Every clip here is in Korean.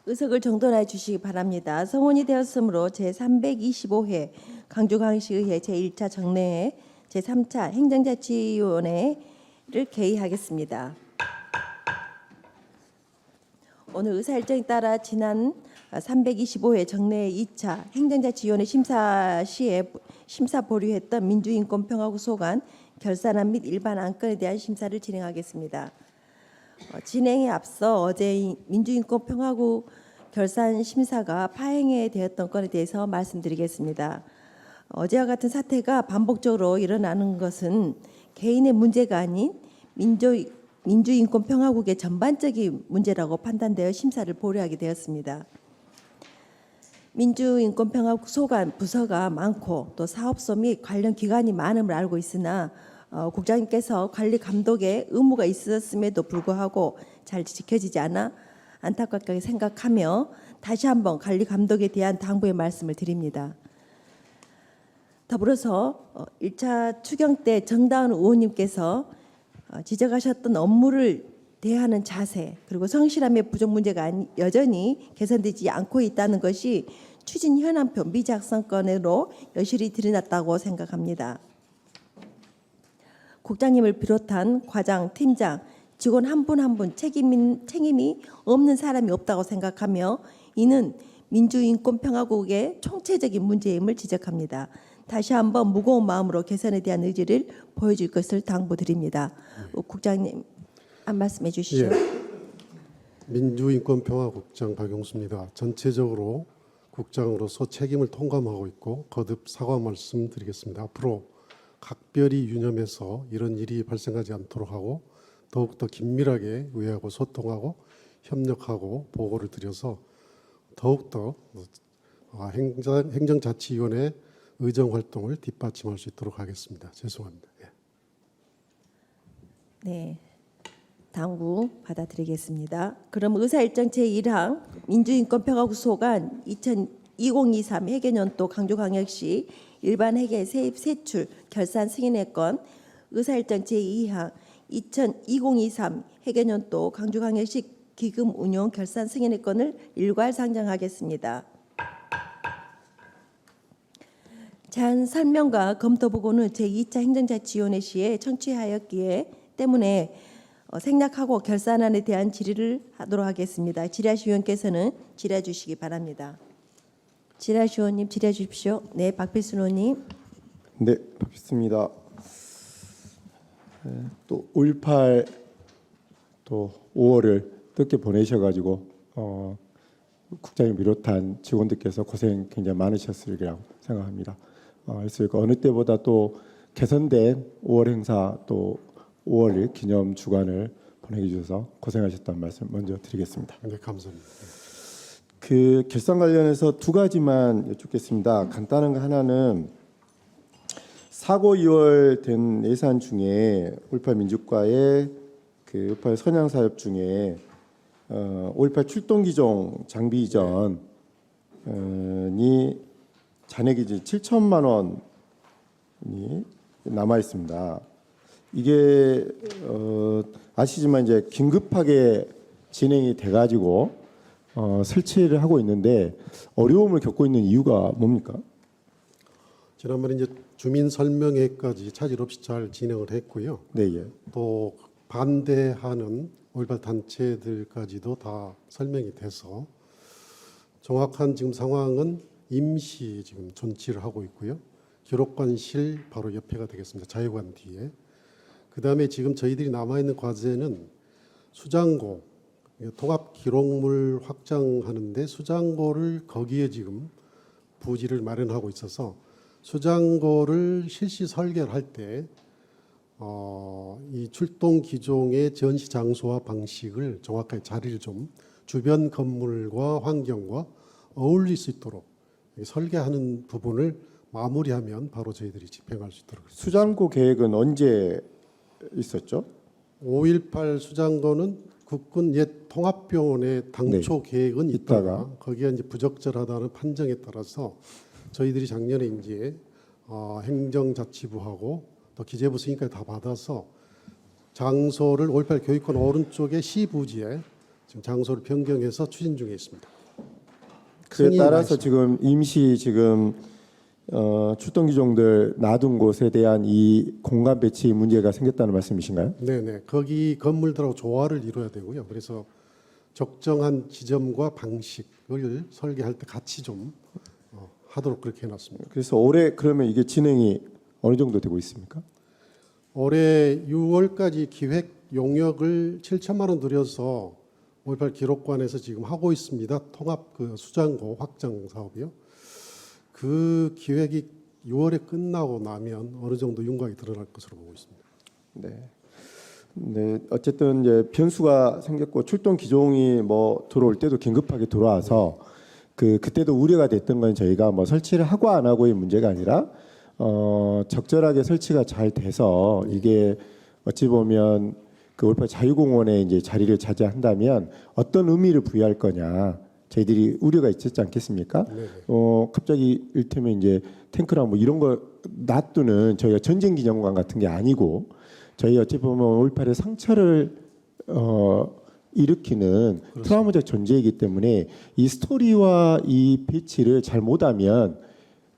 의석을 정돈해 주시기 바랍니다. 성원이 되었으므로 제325회 강주광역시의회 제1차 정례회 제3차 행정자치위원회를 개의하겠습니다. 오늘 의사 일정에 따라 지난 325회 정례회 2차 행정자치위원회 심사 시에 심사 보류했던 민주인권평화구소관 결산안 및 일반 안건에 대한 심사를 진행하겠습니다. 진행에 앞서 어제 민주인권평화구 결산 심사가 파행에 되었던 건에 대해서 말씀드리겠습니다. 어제와 같은 사태가 반복적으로 일어나는 것은 개인의 문제가 아닌 민주인권평화국의 전반적인 문제라고 판단되어 심사를 보류하게 되었습니다. 민주인권평화국 소관 부서가 많고 또 사업소 및 관련 기관이 많음을 알고 있으나 국장님께서 관리 감독의 의무가 있었음에도 불구하고 잘 지켜지지 않아 안타깝게 생각하며 다시 한번 관리 감독에 대한 당부의 말씀을 드립니다. 더불어서 1차 추경 때 정다은 의원님께서 지적하셨던 업무를 대하는 자세 그리고 성실함의 부족 문제가 여전히 개선되지 않고 있다는 것이 추진 현안표 미작성건으로 여실히 드러났다고 생각합니다. 국장님을 비롯한 과장, 팀장, 직원 한 분 한 분 책임이 없는 사람이 없다고 생각하며 이는 민주인권평화국의 총체적인 문제임을 지적합니다. 다시 한번 무거운 마음으로 개선에 대한 의지를 보여줄 것을 당부드립니다. 국장님 한 말씀해 주시죠. 예. 민주인권평화국장 박용수입니다. 전체적으로 국장으로서 책임을 통감하고 있고 거듭 사과 말씀드리겠습니다. 앞으로 각별히 유념해서 이런 일이 발생하지 않도록 하고 더욱더 긴밀하게 의회하고 소통하고 협력하고 보고를 드려서 더욱더 행정자치위원회 의정활동을 뒷받침할 수 있도록 하겠습니다. 죄송합니다. 예. 네, 당부 받아들이겠습니다. 그럼 의사일정 제1항 민주인권평화구소관 2023 회계연도 강주광역시 일반 회계 세입 세출 결산 승인의 건 의사일정 제2항 2023 회계연도 강주광역시 기금 운용 결산 승인의 건을 일괄 상정하겠습니다. 제안 설명과 검토 보고는 제2차 행정자치위원회 시에 청취하였기에 때문에 생략하고 결산안에 대한 질의를 하도록 하겠습니다. 질의하실 위원께서는 질의해 주시기 바랍니다. 질의하실 위원님 질의해 주십시오. 네, 박필순 의원님. 네, 박필순입니다. 또 5.18 또 5월을 늦게 보내셔가지고 국장님 비롯한 직원들께서 고생 굉장히 많으셨으리라고 생각합니다. 그래서 어느 때보다 또 개선된 5월 행사 또 5월 기념 주간을 보내게 주셔서 고생하셨다는 말씀 먼저 드리겠습니다. 네, 감사합니다. 그 결산 관련해서 두 가지만 여쭙겠습니다. 간단한 거 하나는 사고 2월 된 예산 중에 5.18 민주과의 그 5.18 선양 사업 중에 5.18 출동 기종 장비 이전이 잔액이 이제 7천만 원이 남아 있습니다. 이게 아시지만 이제 긴급하게 진행이 돼가지고 설치를 하고 있는데 어려움을 겪고 있는 이유가 뭡니까? 지난번에 이제 주민 설명회까지 차질 없이 잘 진행을 했고요. 네, 예. 또 반대하는 5.18 단체들까지도 다 설명이 돼서 정확한 지금 상황은 임시 지금 존치를 하고 있고요. 기록관실 바로 옆에가 되겠습니다. 자유관 뒤에. 그다음에 지금 저희들이 남아 있는 과제는 수장고 통합 기록물 확장하는데 수장고를 거기에 지금 부지를 마련하고 있어서 수장고를 실시 설계를 할 때 이 출동 기종의 전시 장소와 방식을 정확하게 자리를 좀 주변 건물과 환경과 어울릴 수 있도록 설계하는 부분을 마무리하면 바로 저희들이 집행할 수 있도록. 수장고 계획은 언제 있었죠? 5.18 수장고는 국군 옛 통합병원의 당초 네. 계획은 있다가 거기에 이제 부적절하다는 판정에 따라서 저희들이 작년에 이제 행정자치부하고 또 기재부 승인까지 다 받아서 장소를 5.18 교육관 오른쪽의 시 부지에 지금 장소를 변경해서 추진 중에 있습니다. 그에 큰일이 따라서 나있습니다. 지금 임시 지금 출동 기종들 놔둔 곳에 대한 이 공간 배치 문제가 생겼다는 말씀이신가요? 네네. 거기 건물들하고 조화를 이루어야 되고요. 그래서 적정한 지점과 방식을 설계할 때 같이 좀 하도록 그렇게 해놨습니다. 그래서 올해 그러면 이게 진행이 어느 정도 되고 있습니까? 올해 6월까지 기획 용역을 7천만 원 들여서 5.18 기록관에서 지금 하고 있습니다. 통합 그 수장고 확장 사업이요. 그 기획이 6월에 끝나고 나면 어느 정도 윤곽이 드러날 것으로 보고 있습니다. 네. 네, 어쨌든 이제 변수가 생겼고 출동 기종이 뭐 들어올 때도 긴급하게 들어와서 그때도 우려가 됐던 건 저희가 뭐 설치를 하고 안 하고의 문제가 아니라 적절하게 설치가 잘 돼서 이게 어찌 보면 그 5.18 자유공원에 이제 자리를 차지한다면 어떤 의미를 부여할 거냐 저희들이 우려가 있었지 않겠습니까? 갑자기 일테면 이제 탱크랑 뭐 이런 거 놔두는 저희가 전쟁 기념관 같은 게 아니고 저희 어찌 보면 5.18의 상처를 일으키는 트라우마적 존재이기 때문에 이 스토리와 이 배치를 잘 못하면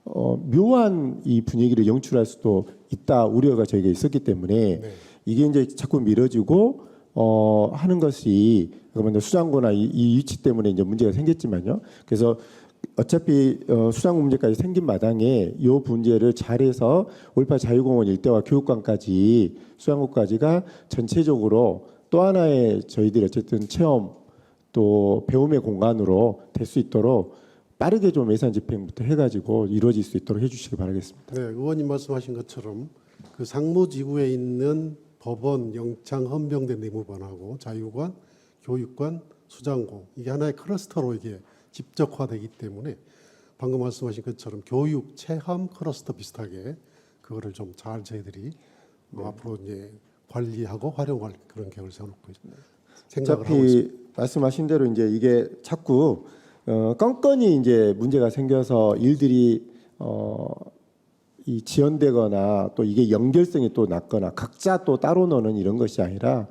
묘한 이 분위기를 연출할 수도 있다 우려가 저희가 있었기 때문에 이게 이제 자꾸 미뤄지고 하는 것이 그러면 수장고나 이 위치 때문에 이제 문제가 생겼지만요. 그래서 어차피 수장고 문제까지 생긴 마당에 이 문제를 잘해서 5.18 자유공원 일대와 교육관까지 수장고까지가 전체적으로 또 하나의 저희들이 어쨌든 체험 또 배움의 공간으로 될 수 있도록 빠르게 좀 예산 집행부터 해가지고 이루어질 수 있도록 해주시기 바라겠습니다. 네, 의원님 말씀하신 것처럼 그 상무지구에 있는 법원, 영창, 헌병대 내무반하고 자유관, 교육관, 수장고 이게 하나의 클러스터로 이게 집적화되기 때문에 방금 말씀하신 것처럼 교육, 체험 클러스터 비슷하게 그거를 좀 잘 저희들이 앞으로 이제 관리하고 활용할 그런 계획을 세워놓고 생각을 하고 있습니다. 어차피 말씀하신 대로 이제 이게 자꾸 건건이 이제 문제가 생겨서 일들이 이 지연되거나 또 이게 연결성이 또 낮거나 각자 또 따로 노는 이런 것이 아니라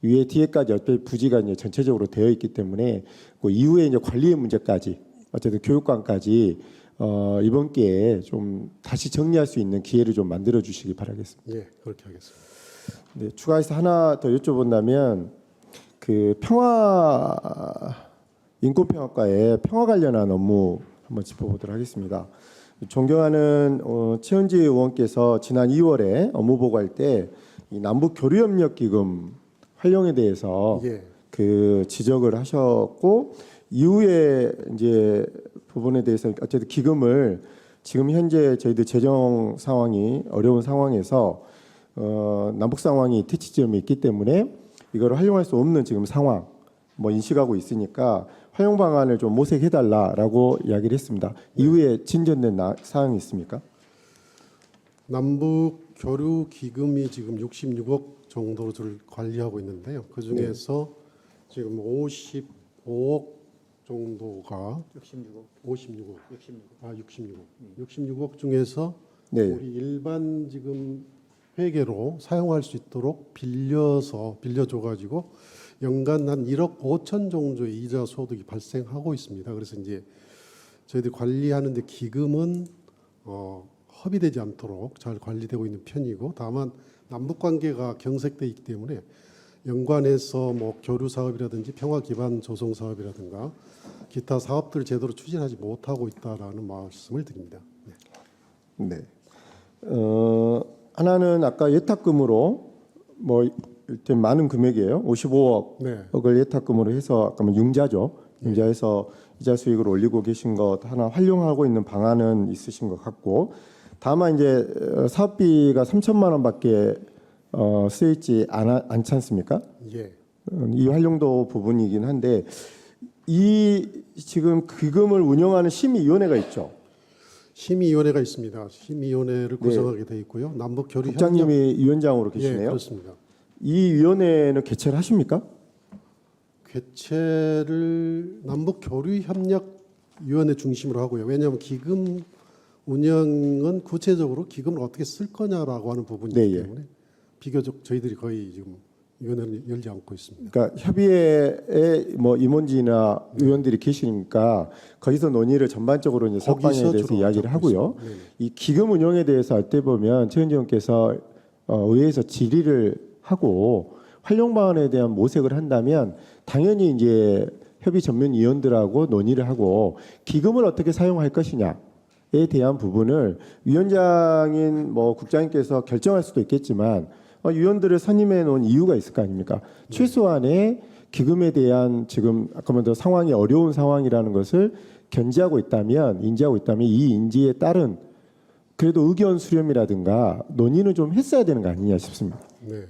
위에 뒤에까지 어차피 부지가 이제 전체적으로 되어 있기 때문에 그 이후에 이제 관리의 문제까지 어쨌든 교육관까지 이번 기회에 좀 다시 정리할 수 있는 기회를 좀 만들어 주시기 바라겠습니다. 예, 그렇게 하겠습니다. 네, 추가해서 하나 더 여쭤본다면 그 인권평화과의 평화 관련한 업무 한번 짚어보도록 하겠습니다. 존경하는 최은지 의원께서 지난 2월에 업무 보고할 때 이 남북 교류협력 기금 활용에 대해서 그 지적을 하셨고 이후에 이제 부분에 대해서 어쨌든 기금을 지금 현재 저희들 재정 상황이 어려운 상황에서 남북 상황이 태치 지점이 있기 때문에 이걸 활용할 수 없는 지금 상황 뭐 인식하고 있으니까 활용 방안을 좀 모색해달라라고 이야기를 했습니다. 이후에 진전된 사항이 있습니까? 남북 교류 기금이 지금 66억 정도를 관리하고 있는데요. 그 중에서 지금 55억 정도가 66억 중에서 우리 일반 지금 회계로 사용할 수 있도록 빌려줘가지고 연간 한 1억 5천 정도의 이자 소득이 발생하고 있습니다. 그래서 이제 저희들이 관리하는데 기금은 허비되지 않도록 잘 관리되고 있는 편이고 다만 남북 관계가 경색돼 있기 때문에 연관해서 뭐 교류 사업이라든지 평화 기반 조성 사업이라든가 기타 사업들을 제대로 추진하지 못하고 있다라는 말씀을 드립니다. 네. 하나는 아까 예탁금으로 뭐 일단 많은 금액이에요. 55억을 예탁금으로 해서 아까 뭐 융자죠. 융자해서 이자 수익을 올리고 계신 것 하나 활용하고 있는 방안은 있으신 것 같고 다만 이제 사업비가 3천만 원밖에 쓰이지 않지 않습니까? 예. 이 활용도 부분이긴 한데 이 지금 기금을 운영하는 심의위원회가 있죠. 심의위원회가 있습니다. 심의위원회를 구성하게 돼 있고요. 남북 교류 국장님이 위원장으로 예, 계시네요. 그렇습니다. 이 위원회는 개최를 하십니까? 개최를 남북 교류 협력 위원회 중심으로 하고요. 왜냐하면 기금 운영은 구체적으로 기금을 어떻게 쓸 거냐라고 하는 부분이기 때문에 비교적 저희들이 거의 지금 위원회는 열지 않고 있습니다. 그러니까 협의회에 뭐 임원진이나 의원들이 계시니까 거기서 논의를 전반적으로 이제 사업방에 거기서 대해서 주로 이야기를 잡고 하고요. 있습니다. 네네. 이 기금 운영에 대해서 할 때 보면 최은지 의원께서 의회에서 질의를 하고 활용 방안에 대한 모색을 한다면 당연히 이제 협의 전문위원들하고 논의를 하고 기금을 어떻게 사용할 것이냐에 대한 부분을 위원장인 뭐 국장님께서 결정할 수도 있겠지만 위원들을 선임해 놓은 이유가 있을 거 아닙니까? 최소한의 기금에 대한 지금 아까 말한 상황이 어려운 상황이라는 것을 견지하고 있다면 인지하고 있다면 이 인지에 따른 그래도 의견 수렴이라든가 논의는 좀 했어야 되는 거 아니냐 싶습니다. 네.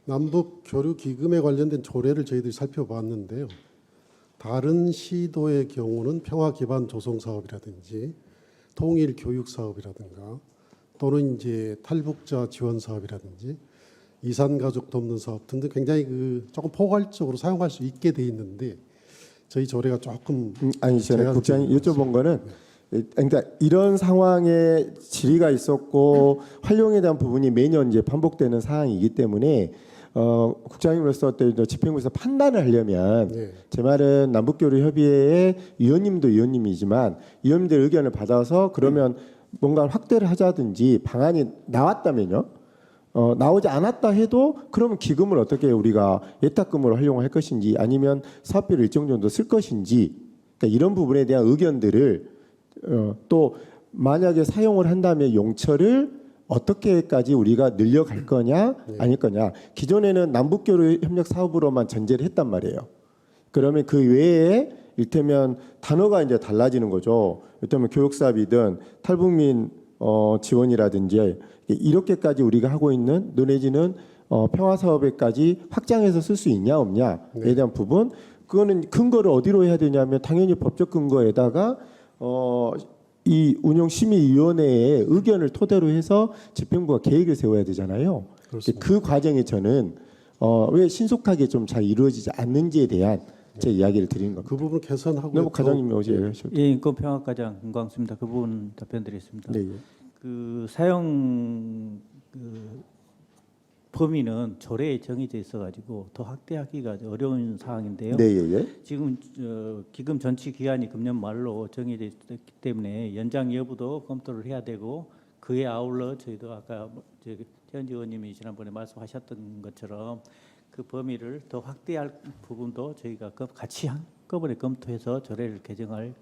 남북 교류 기금에 관련된 조례를 저희들이 살펴봤는데요. 다른 시도의 경우는 평화 기반 조성 사업이라든지 통일 교육 사업이라든가 또는 이제 탈북자 지원 사업이라든지 이산 가족 돕는 사업 등등 굉장히 조금 포괄적으로 사용할 수 있게 돼 있는데 저희 조례가 조금 아니 제가 국장님 여쭤본 거는 그러니까 이런 상황에 질의가 있었고 활용에 대한 부분이 매년 이제 반복되는 사항이기 때문에 국장님으로서 또 집행부에서 판단을 하려면 네. 제 말은 남북교류 협의회의 위원님도 위원님이지만 위원님들 의견을 받아서 그러면 뭔가 확대를 하자든지 방안이 나왔다면요. 나오지 않았다 해도 그러면 기금을 어떻게 우리가 예탁금으로 활용할 것인지 아니면 사업비를 일정 정도 쓸 것인지 그러니까 이런 부분에 대한 의견들을 또 만약에 사용을 한다면 용처를 어떻게까지 우리가 늘려갈 거냐 아닐 거냐. 기존에는 남북교류 협력 사업으로만 전제를 했단 말이에요. 그러면 그 외에 일테면 단어가 이제 달라지는 거죠. 일테면 교육사업이든 탈북민 지원이라든지 이렇게까지 우리가 하고 있는 내지는 평화사업에까지 확장해서 쓸 수 있냐 없냐에 대한 부분 그거는 근거를 어디로 해야 되냐면 당연히 법적 근거에다가 이 운영심의위원회의 의견을 토대로 해서 집행부가 계획을 세워야 되잖아요. 그렇습니다. 그 과정에 저는 왜 신속하게 좀 잘 이루어지지 않는지에 대한 제 이야기를 드리는 겁니다. 그 부분 개선하고 너무 과장님이 어제 얘기하셨죠. 예, 인권평화과장 김광수입니다. 그 부분 답변드리겠습니다. 네, 예. 그 사용 범위는 조례에 정해져 있어가지고 더 확대하기가 어려운 사항인데요. 네, 예, 예. 지금 기금 전치 기한이 금년 말로 정해져 있기 때문에 연장 여부도 검토를 해야 되고 그에 아울러 저희도 아까 최은지 의원님이 지난번에 말씀하셨던 것처럼 그 범위를 더 확대할 부분도 저희가 같이 한꺼번에 검토해서 조례를 개정할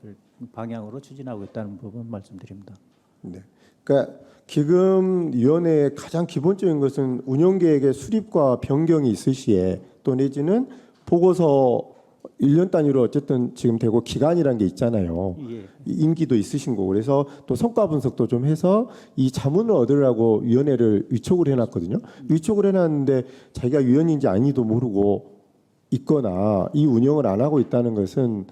방향으로 추진하고 있다는 부분 말씀드립니다. 네. 그러니까 기금위원회의 가장 기본적인 것은 운영계획의 수립과 변경이 있을 시에 또 내지는 보고서 1년 단위로 어쨌든 지금 되고 기간이라는 게 있잖아요. 예. 임기도 있으신 거고 그래서 또 성과 분석도 좀 해서 이 자문을 얻으려고 위원회를 위촉을 해놨거든요. 위촉을 해놨는데 자기가 위원인지 아니도 모르고 있거나 이 운영을 안 하고 있다는 것은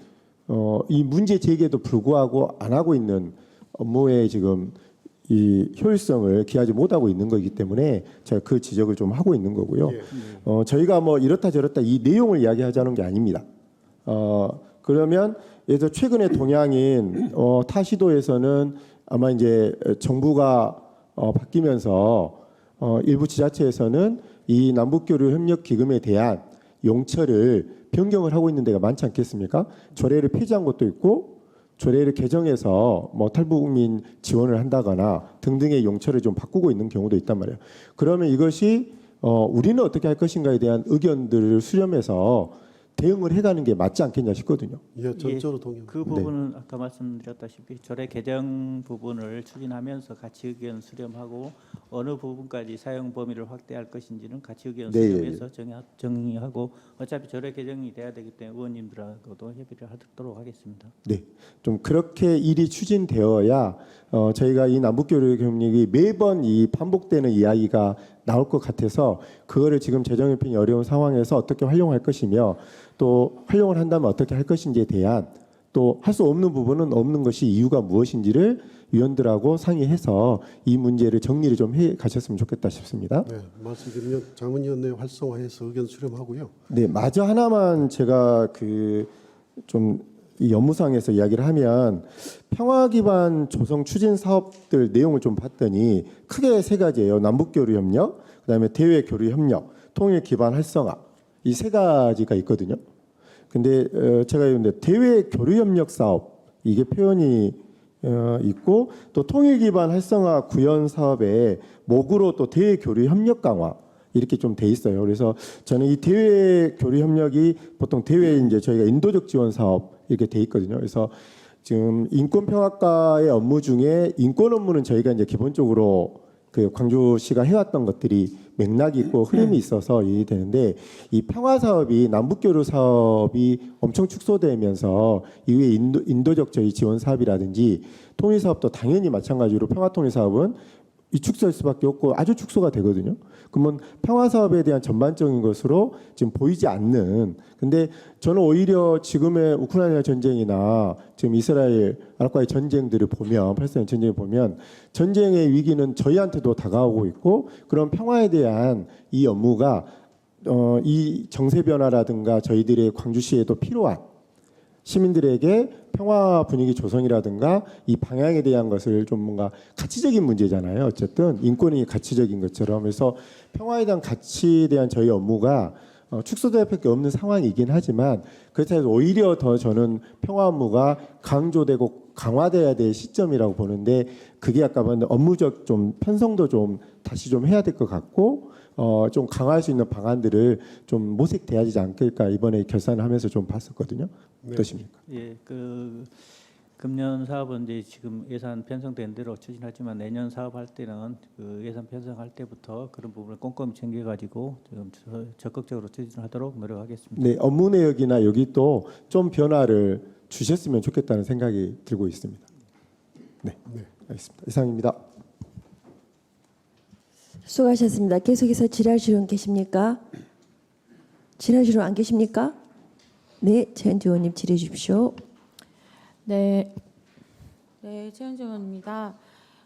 이 문제 제기에도 불구하고 안 하고 있는 업무에 지금 이 효율성을 기하지 못하고 있는 거기 때문에 제가 그 지적을 좀 하고 있는 거고요. 저희가 뭐 이렇다 저렇다 이 내용을 이야기하자는 게 아닙니다. 그러면 예를 최근의 동향인 타 시도에서는 아마 이제 정부가 바뀌면서 일부 지자체에서는 이 남북교류 협력 기금에 대한 용처를 변경을 하고 있는 데가 많지 않겠습니까? 조례를 폐지한 것도 있고 조례를 개정해서 뭐 탈북민 지원을 한다거나 등등의 용처를 좀 바꾸고 있는 경우도 있단 말이에요. 그러면 이것이 우리는 어떻게 할 것인가에 대한 의견들을 수렴해서 대응을 해가는 게 맞지 않겠냐 싶거든요. 예, 전적으로 동의합니다. 그 부분은 아까 말씀드렸다시피 조례 개정 부분을 추진하면서 같이 의견 수렴하고 어느 부분까지 사용 범위를 확대할 것인지는 같이 의견 네, 수렴해서 정의하고 어차피 조례 개정이 돼야 되기 때문에 의원님들하고도 협의를 하도록 하겠습니다. 네, 좀 그렇게 일이 추진되어야 저희가 이 남북교류 협력이 매번 이 반복되는 이야기가 나올 것 같아서 그거를 지금 재정 형편이 어려운 상황에서 어떻게 활용할 것이며 또 활용을 한다면 어떻게 할 것인지에 대한 또 할 수 없는 부분은 없는 것이 이유가 무엇인지를 위원들하고 상의해서 이 문제를 정리를 좀 해 가셨으면 좋겠다 싶습니다. 네, 말씀드리면 자문위원회 활성화해서 의견 수렴하고요. 네, 마저 하나만 제가 이 업무상에서 이야기를 하면 평화 기반 조성 추진 사업들 내용을 좀 봤더니 크게 세 가지예요. 남북 교류 협력, 그다음에 대외 교류 협력, 통일 기반 활성화 이 세 가지가 있거든요. 근데 제가 근데 대외 교류 협력 사업 이게 표현이 있고 또 통일 기반 활성화 구현 사업에 목으로 또 대외 교류 협력 강화 이렇게 좀 돼 있어요. 그래서 저는 이 대외 교류 협력이 보통 대외 이제 저희가 인도적 지원 사업 이렇게 돼 있거든요. 그래서 지금 인권평화과의 업무 중에 인권 업무는 저희가 이제 기본적으로 그 광주시가 해왔던 것들이 맥락이 있고 흐름이 있어서 이해되는데 이 평화 사업이 남북교류 사업이 엄청 축소되면서 이후에 인도적 저희 지원 사업이라든지 통일 사업도 당연히 마찬가지로 평화 통일 사업은 이 축소할 수밖에 없고 아주 축소가 되거든요. 그러면 평화 사업에 대한 전반적인 것으로 지금 보이지 않는. 근데 저는 오히려 지금의 우크라이나 전쟁이나 지금 이스라엘 아랍과의 전쟁들을 보면 팔레스타인 전쟁을 보면 전쟁의 위기는 저희한테도 다가오고 있고 그런 평화에 대한 이 업무가 이 정세 변화라든가 저희들의 광주시에도 필요한 시민들에게 평화 분위기 조성이라든가 이 방향에 대한 것을 좀 뭔가 가치적인 문제잖아요. 어쨌든 인권이 가치적인 것처럼 그래서 평화에 대한 가치에 대한 저희 업무가 축소될 밖에 없는 상황이긴 하지만 그렇다 해서 오히려 더 저는 평화 업무가 강조되고 강화돼야 될 시점이라고 보는데 그게 아까 말한 업무적 좀 편성도 좀 다시 좀 해야 될 것 같고 좀 강화할 수 있는 방안들을 좀 모색돼야 되지 않을까 이번에 결산을 하면서 좀 봤었거든요. 어떠십니까? 예, 그 금년 사업은 이제 지금 예산 편성된 대로 추진하지만 내년 사업할 때는 그 예산 편성할 때부터 그런 부분을 꼼꼼히 챙겨가지고 좀 적극적으로 추진하도록 노력하겠습니다. 네, 업무 내역이나 여기 또 좀 변화를 주셨으면 좋겠다는 생각이 들고 있습니다. 네, 알겠습니다. 이상입니다. 수고하셨습니다. 계속해서 질의하시는 계십니까? 질의하시는 안 계십니까? 네, 최현주 의원님 질의해 주십시오. 네, 최은주 의원입니다.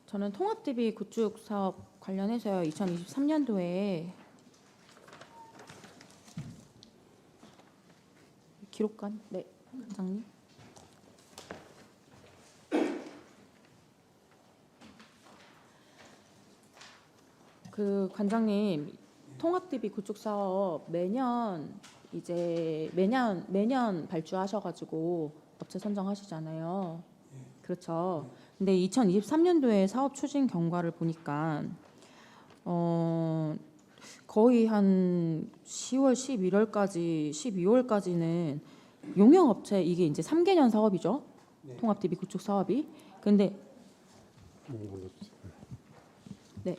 저는 통합DB 구축 사업 관련해서요. 2023년도에 기록관, 네, 관장님. 그 관장님, 통합DB 구축 사업 매년 발주하셔가지고 업체 선정하시잖아요. 그렇죠. 근데 2023년도에 사업 추진 경과를 보니까 거의 한 10월, 11월까지, 12월까지는 용역 업체 이게 이제 3개년 사업이죠. 통합DB 구축 사업이. 근데 네.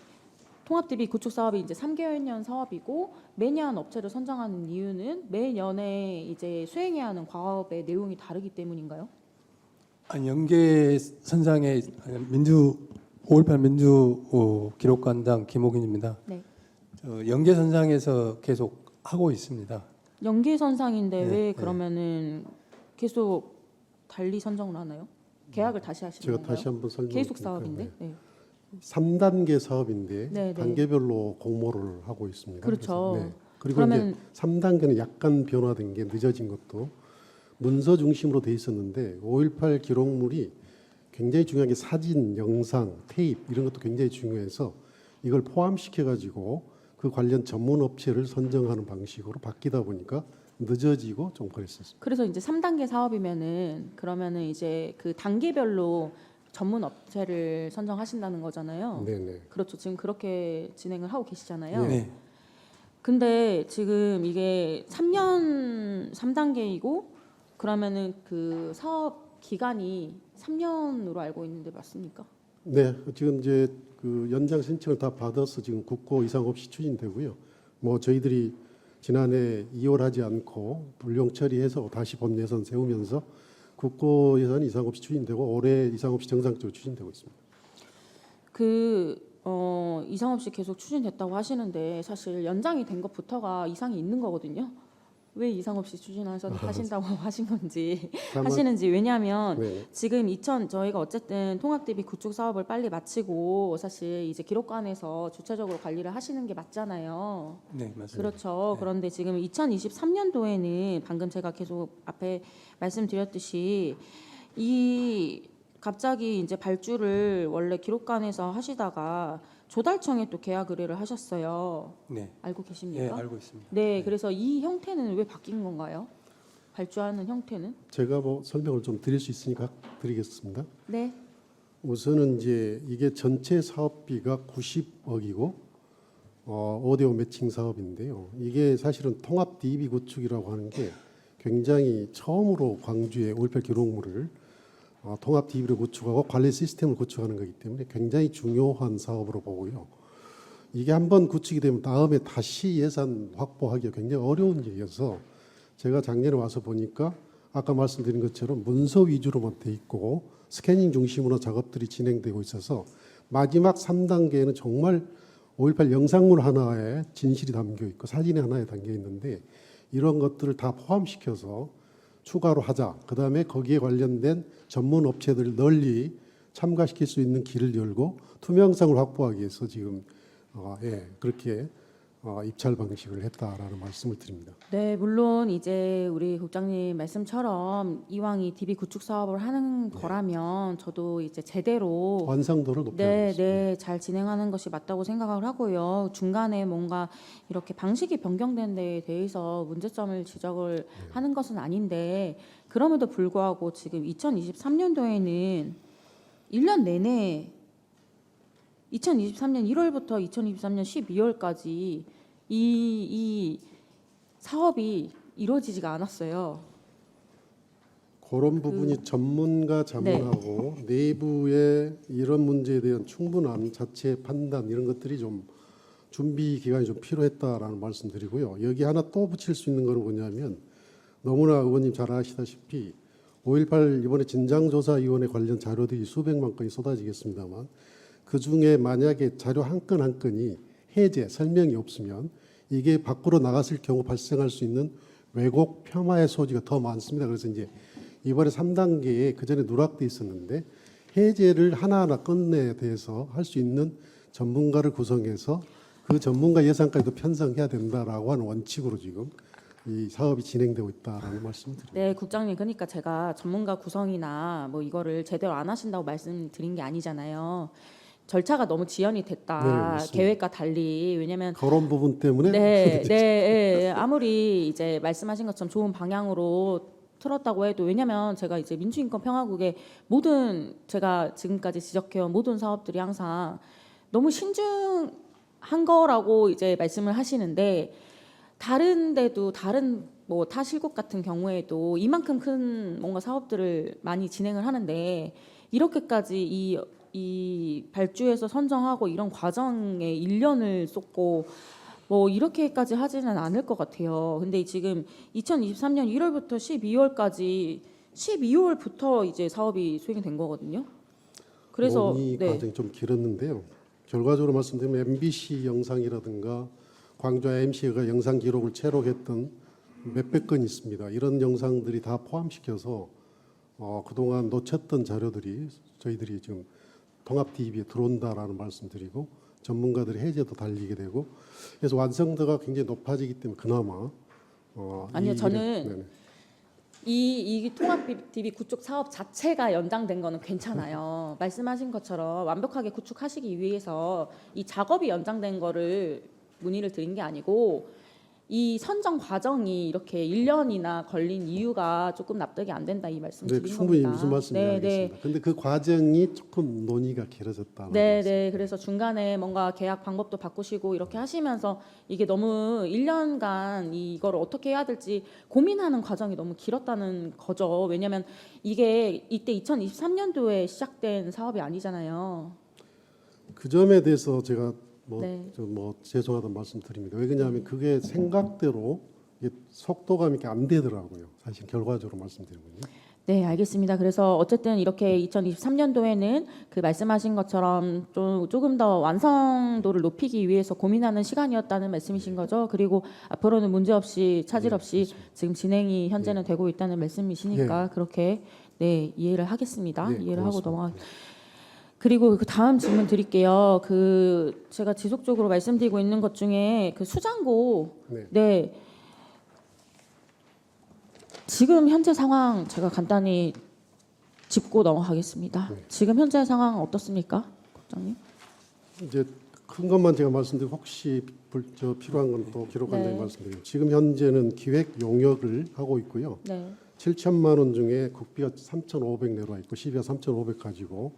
통합DB 구축 사업이 이제 3개년 사업이고 매년 업체를 선정하는 이유는 매년에 이제 수행해야 하는 과업의 내용이 다르기 때문인가요? 연계 선상의 5.18 민주 기록관장 김옥인입니다. 네. 연계 선상에서 계속 하고 있습니다. 연계선상인데 네, 왜 네. 그러면은 계속 달리 선정을 하나요? 계약을 다시 하시는 제가 건가요? 다시 한번 설명드릴까요? 계속 사업인데. 네. 3단계 사업인데 네, 네. 단계별로 공모를 하고 있습니다. 그렇죠. 그래서, 그리고 그러면 이제 3단계는 약간 변화된 게 늦어진 것도 문서 중심으로 돼 있었는데 5.18 기록물이 굉장히 중요한 게 사진, 영상, 테이프 이런 것도 굉장히 중요해서 이걸 포함시켜 가지고 그 관련 전문 업체를 선정하는 방식으로 바뀌다 보니까 늦어지고 좀 그랬었습니다. 그래서 이제 3단계 사업이면은 그러면은 이제 그 단계별로 전문 업체를 선정하신다는 거잖아요. 네네. 그렇죠. 지금 그렇게 진행을 하고 계시잖아요. 네. 근데 지금 이게 3년 3단계이고 그러면은 그 사업 기간이 3년으로 알고 있는데 맞습니까? 네, 지금 이제 그 연장 신청을 다 받아서 지금 국고 이상 없이 추진되고요. 뭐 저희들이 지난해 2월 하지 않고 불용 처리해서 다시 본 예산 세우면서 국고 예산 이상 없이 추진되고 올해 이상 없이 정상적으로 추진되고 있습니다. 이상 없이 계속 추진됐다고 하시는데 사실 연장이 된 것부터가 이상이 있는 거거든요. 왜 이상 없이 하신다고 하신 건지 하시는지 왜냐하면 네. 지금 저희가 어쨌든 통합DB 구축 사업을 빨리 마치고 사실 이제 기록관에서 주체적으로 관리를 하시는 게 맞잖아요. 네, 맞습니다. 그렇죠. 그런데 지금 2023년도에는 방금 제가 계속 앞에 말씀드렸듯이 이 갑자기 이제 발주를 원래 기록관에서 하시다가 조달청에 또 계약 의뢰를 하셨어요. 네, 알고 예, 계십니까? 알고 있습니다. 네, 그래서 이 형태는 왜 바뀐 건가요? 발주하는 형태는? 제가 뭐 설명을 좀 드릴 수 있으니까 드리겠습니다. 네. 우선은 이제 이게 전체 사업비가 90억이고 오디오 매칭 사업인데요. 이게 사실은 통합 DB 구축이라고 하는 게 굉장히 처음으로 광주의 5.18 기록물을 통합 DB를 구축하고 관리 시스템을 구축하는 거기 때문에 굉장히 중요한 사업으로 보고요. 이게 한번 구축이 되면 다음에 다시 예산 확보하기가 굉장히 어려운 일이어서 제가 작년에 와서 보니까 아까 말씀드린 것처럼 문서 위주로만 돼 있고 스캐닝 중심으로 작업들이 진행되고 있어서 마지막 3단계에는 정말 5.18 영상물 하나에 진실이 담겨 있고 사진이 하나에 담겨 있는데 이런 것들을 다 포함시켜서 추가로 하자. 그다음에 거기에 관련된 전문 업체들을 널리 참가시킬 수 있는 길을 열고 투명성을 확보하기 위해서 지금 그렇게 입찰 방식을 했다라는 말씀을 드립니다. 네, 물론 이제 우리 국장님 말씀처럼 이왕 이 DB 구축 사업을 하는 거라면 저도 이제 제대로 완성도를 높여야 네, 잘 진행하는 것이 맞다고 생각을 하고요. 중간에 뭔가 이렇게 방식이 변경된 데에 대해서 문제점을 지적을 하는 것은 아닌데 그럼에도 불구하고 지금 2023년도에는 1년 내내 2023년 1월부터 2023년 12월까지 이 사업이 이루어지지가 않았어요. 그런 부분이 전문가 자문하고 내부의 이런 문제에 대한 충분한 자체 판단 이런 것들이 좀 준비 기간이 좀 필요했다라는 말씀드리고요. 여기 하나 또 붙일 수 있는 거는 뭐냐면 너무나 의원님 잘 아시다시피 5.18 이번에 진상조사위원회 관련 자료들이 수백만 건이 쏟아지겠습니다만 그중에 만약에 자료 한 건 한 건이 해제, 설명이 없으면 이게 밖으로 나갔을 경우 발생할 수 있는 왜곡, 폄하의 소지가 더 많습니다. 그래서 이제 이번에 3단계에 그전에 누락돼 있었는데 해제를 하나하나 건에 대해서 할 수 있는 전문가를 구성해서 그 전문가 예산까지도 편성해야 된다라고 하는 원칙으로 지금 이 사업이 진행되고 있다라는 말씀드립니다. 네, 국장님, 그러니까 제가 전문가 구성이나 뭐 이거를 제대로 안 하신다고 말씀드린 게 아니잖아요. 절차가 너무 지연이 네, 됐다. 맞습니다. 계획과 달리. 왜냐면 그런 부분 때문에 아무리 이제 말씀하신 것처럼 좋은 방향으로 틀었다고 해도 왜냐면 제가 이제 민주인권평화국의 모든 제가 지금까지 지적해온 모든 사업들이 항상 너무 신중한 거라고 이제 말씀을 하시는데 다른 데도 다른 뭐 타 실국 같은 경우에도 이만큼 큰 뭔가 사업들을 많이 진행을 하는데 이렇게까지 이 발주해서 선정하고 이런 과정에 1년을 쏟고 뭐 이렇게까지 하지는 않을 것 같아요. 근데 지금 2023년 1월부터 12월까지 12월부터 이제 사업이 수행이 된 거거든요. 그래서 논의 과정이 좀 길었는데요. 결과적으로 말씀드리면 MBC 영상이라든가 광주 IMC가 영상 기록을 채록했던 몇백 건 있습니다. 이런 영상들이 다 포함시켜서 그동안 놓쳤던 자료들이 저희들이 지금 통합 DB에 들어온다라는 말씀드리고 전문가들의 해제도 달리게 되고 그래서 완성도가 굉장히 높아지기 때문에 그나마 아니요, 저는 네네. 이 통합 DB 구축 사업 자체가 연장된 거는 괜찮아요. 말씀하신 것처럼 완벽하게 구축하시기 위해서 이 작업이 연장된 거를 문의를 드린 게 아니고 이 선정 과정이 이렇게 1년이나 걸린 이유가 조금 납득이 안 된다 이 말씀 네, 드린 충분히 겁니다. 무슨 말씀인지 알겠습니다. 근데 그 과정이 조금 논의가 길어졌다는 네. 그래서 중간에 뭔가 계약 방법도 바꾸시고 이렇게 하시면서 이게 너무 1년간 이걸 어떻게 해야 될지 고민하는 과정이 너무 길었다는 거죠. 왜냐하면 이게 이때 2023년도에 시작된 사업이 아니잖아요. 그 점에 대해서 제가 네. 죄송하다는 말씀드립니다. 왜 그러냐면 그게 생각대로 이게 속도감이 이렇게 안 되더라고요. 사실 결과적으로 말씀드리면요. 네, 알겠습니다. 그래서 어쨌든 이렇게 2023년도에는 그 말씀하신 것처럼 조금 더 완성도를 높이기 위해서 고민하는 시간이었다는 말씀이신 거죠. 그리고 앞으로는 문제 없이 차질 없이 지금 진행이 현재는 되고 있다는 말씀이시니까 그렇게 이해를 하겠습니다. 이해를 하고 넘어가. 그리고 그 다음 질문 드릴게요. 그 제가 지속적으로 말씀드리고 있는 것 중에 그 수장고 지금 현재 상황 제가 간단히 짚고 넘어가겠습니다. 지금 현재 상황 어떻습니까, 국장님? 이제 큰 것만 제가 말씀드리고 혹시 필요한 건 또 기록관장님 네. 말씀드리면 지금 현재는 기획 용역을 하고 있고요. 네. 7천만 원 중에 국비가 3,500 내려와 있고 시비가 3,500 가지고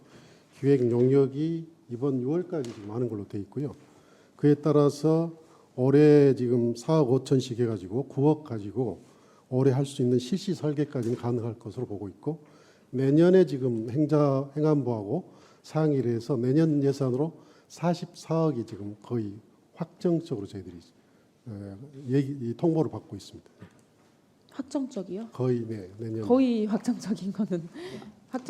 기획 용역이 이번 6월까지 지금 하는 걸로 돼 있고요. 그에 따라서 올해 지금 4억 5천씩 해가지고 9억 가지고 올해 할 수 있는 실시 설계까지는 가능할 것으로 보고 있고 내년에 지금 행안부하고 상의를 해서 내년 예산으로 44억이 지금 거의 확정적으로 저희들이 통보를 받고 있습니다. 확정적이요? 거의 내년. 거의 확정적인 거는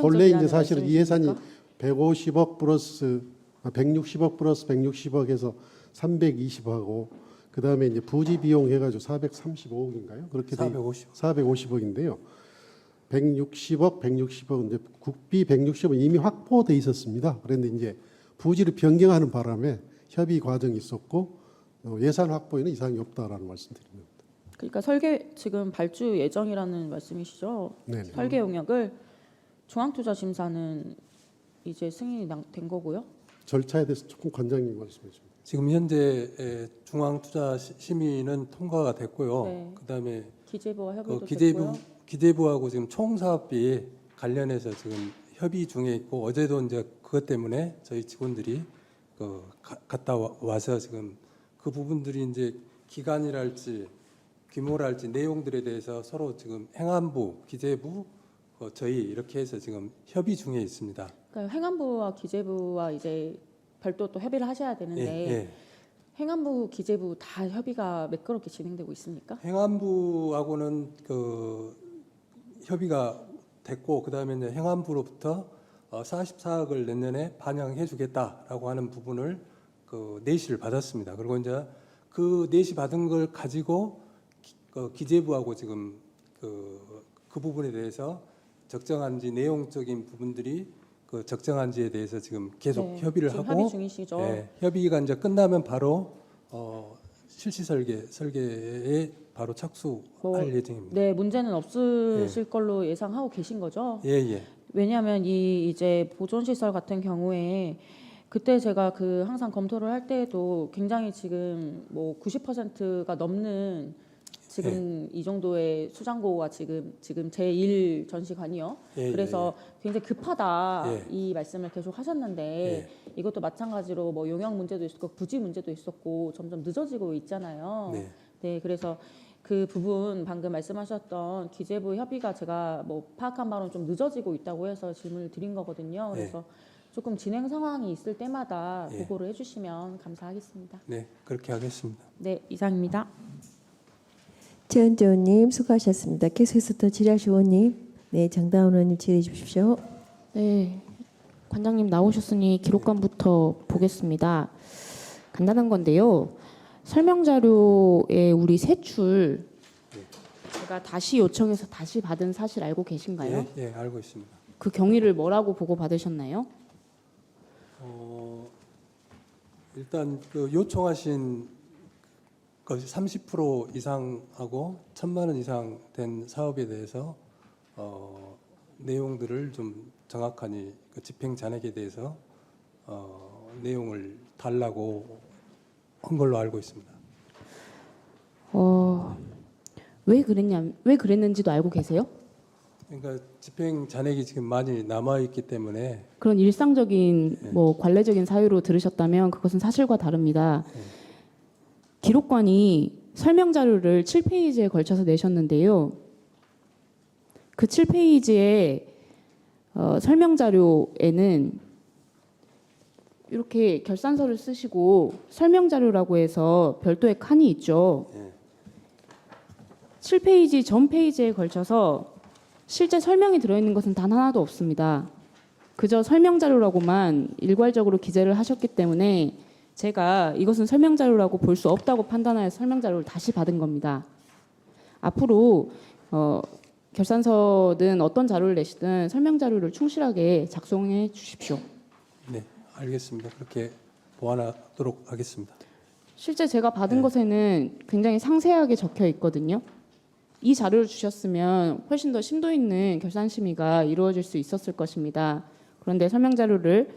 원래 이제 확정적이라는 사실은 이 예산이 말씀이십니까? 150억 플러스 160억 플러스 160억 해서 320하고 그다음에 이제 부지 비용 해가지고 435억인가요? 그렇게 450. 450억인데요. 160억 이제 국비 160억 이미 확보돼 있었습니다. 그런데 이제 부지를 변경하는 바람에 협의 과정이 있었고 예산 확보에는 이상이 없다라는 말씀드립니다. 그러니까 설계 지금 발주 예정이라는 말씀이시죠? 네. 설계 용역을 중앙투자심사는 이제 승인이 된 거고요. 절차에 대해서 조금 관장님 말씀해 주십시오. 지금 현재 중앙투자심의는 통과가 됐고요. 네. 그다음에 기재부와 협의도 기재부 됐고요. 기재부하고 지금 총사업비 관련해서 지금 협의 중에 있고 어제도 이제 그것 때문에 저희 직원들이 갔다 와서 지금 그 부분들이 이제 기간이랄지 규모랄지 내용들에 대해서 서로 지금 행안부, 기재부, 저희 이렇게 해서 지금 협의 중에 있습니다. 그러니까 행안부와 기재부와 이제 별도 또 협의를 하셔야 되는데 예. 행안부, 기재부 다 협의가 매끄럽게 진행되고 있습니까? 행안부하고는 협의가 됐고 그다음에 이제 행안부로부터 44억을 내년에 반영해주겠다라고 하는 부분을 내시를 받았습니다. 그리고 이제 그 내시 받은 걸 가지고 기재부하고 지금 그 부분에 대해서 적정한지 내용적인 부분들이 적정한지에 대해서 지금 계속 네, 협의를 지금 하고 협의 중이시죠. 예, 협의가 이제 끝나면 바로 실시 설계에 바로 착수할 뭐, 예정입니다. 네, 문제는 없으실 걸로 예상하고 계신 거죠? 예. 왜냐하면 이 이제 보존 시설 같은 경우에 그때 제가 항상 검토를 할 때에도 굉장히 지금 뭐 90%가 넘는 지금 이 정도의 수장고가 지금 제1 전시관이요. 예, 그래서 굉장히 급하다 예. 이 말씀을 계속 하셨는데 이것도 마찬가지로 뭐 용역 문제도 있었고 부지 문제도 있었고 점점 늦어지고 있잖아요. 네, 그래서 그 부분 방금 말씀하셨던 기재부 협의가 제가 뭐 파악한 바로는 좀 늦어지고 있다고 해서 질문을 드린 거거든요. 그래서 조금 진행 상황이 있을 때마다 보고를 해주시면 감사하겠습니다. 네, 그렇게 하겠습니다. 네, 이상입니다. 최은재 의원님 수고하셨습니다. 계속해서 더 질의하실 의원님, 네 장다운 의원님 질의해 주십시오. 네, 관장님 나오셨으니 기록관부터 보겠습니다. 간단한 건데요. 설명 자료에 우리 세 줄 제가 다시 요청해서 다시 받은 사실 알고 계신가요? 예, 알고 있습니다. 그 경위를 뭐라고 보고 받으셨나요? 일단 요청하신 것이 30% 이상하고 1,000만 원 이상 된 사업에 대해서 내용들을 좀 정확하니 집행 잔액에 대해서 내용을 달라고 한 걸로 알고 있습니다. 왜 그랬는지도 알고 계세요? 그러니까 집행 잔액이 지금 많이 남아 있기 때문에 그런 일상적인 뭐 관례적인 사유로 들으셨다면 그것은 사실과 다릅니다. 기록관이 설명 자료를 7페이지에 걸쳐서 내셨는데요. 그 7페이지에 설명 자료에는 이렇게 결산서를 쓰시고 설명 자료라고 해서 별도의 칸이 있죠. 7페이지 전 페이지에 걸쳐서 실제 설명이 들어있는 것은 단 하나도 없습니다. 그저 설명 자료라고만 일괄적으로 기재를 하셨기 때문에 제가 이것은 설명 자료라고 볼 수 없다고 판단하여 설명 자료를 다시 받은 겁니다. 앞으로 결산서든 어떤 자료를 내시든 설명 자료를 충실하게 작성해 주십시오. 네, 알겠습니다. 그렇게 보완하도록 하겠습니다. 실제 제가 받은 것에는 굉장히 상세하게 적혀 있거든요. 이 자료를 주셨으면 훨씬 더 심도 있는 결산 심의가 이루어질 수 있었을 것입니다. 그런데 설명 자료를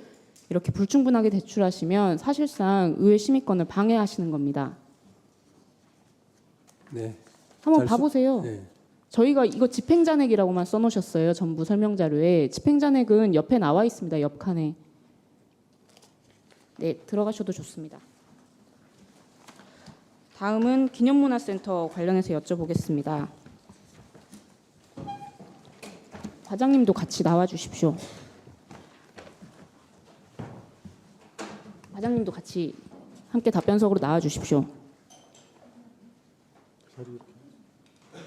이렇게 불충분하게 제출하시면 사실상 의회 심의권을 방해하시는 겁니다. 네. 한번 잘 봐보세요. 네. 저희가 이거 집행잔액이라고만 써놓으셨어요. 전부 설명자료에. 집행잔액은 옆에 나와 있습니다. 옆칸에. 네, 들어가셔도 좋습니다. 다음은 기념문화센터 관련해서 여쭤보겠습니다. 과장님도 같이 나와 주십시오. 과장님도 같이 함께 답변석으로 나와 주십시오.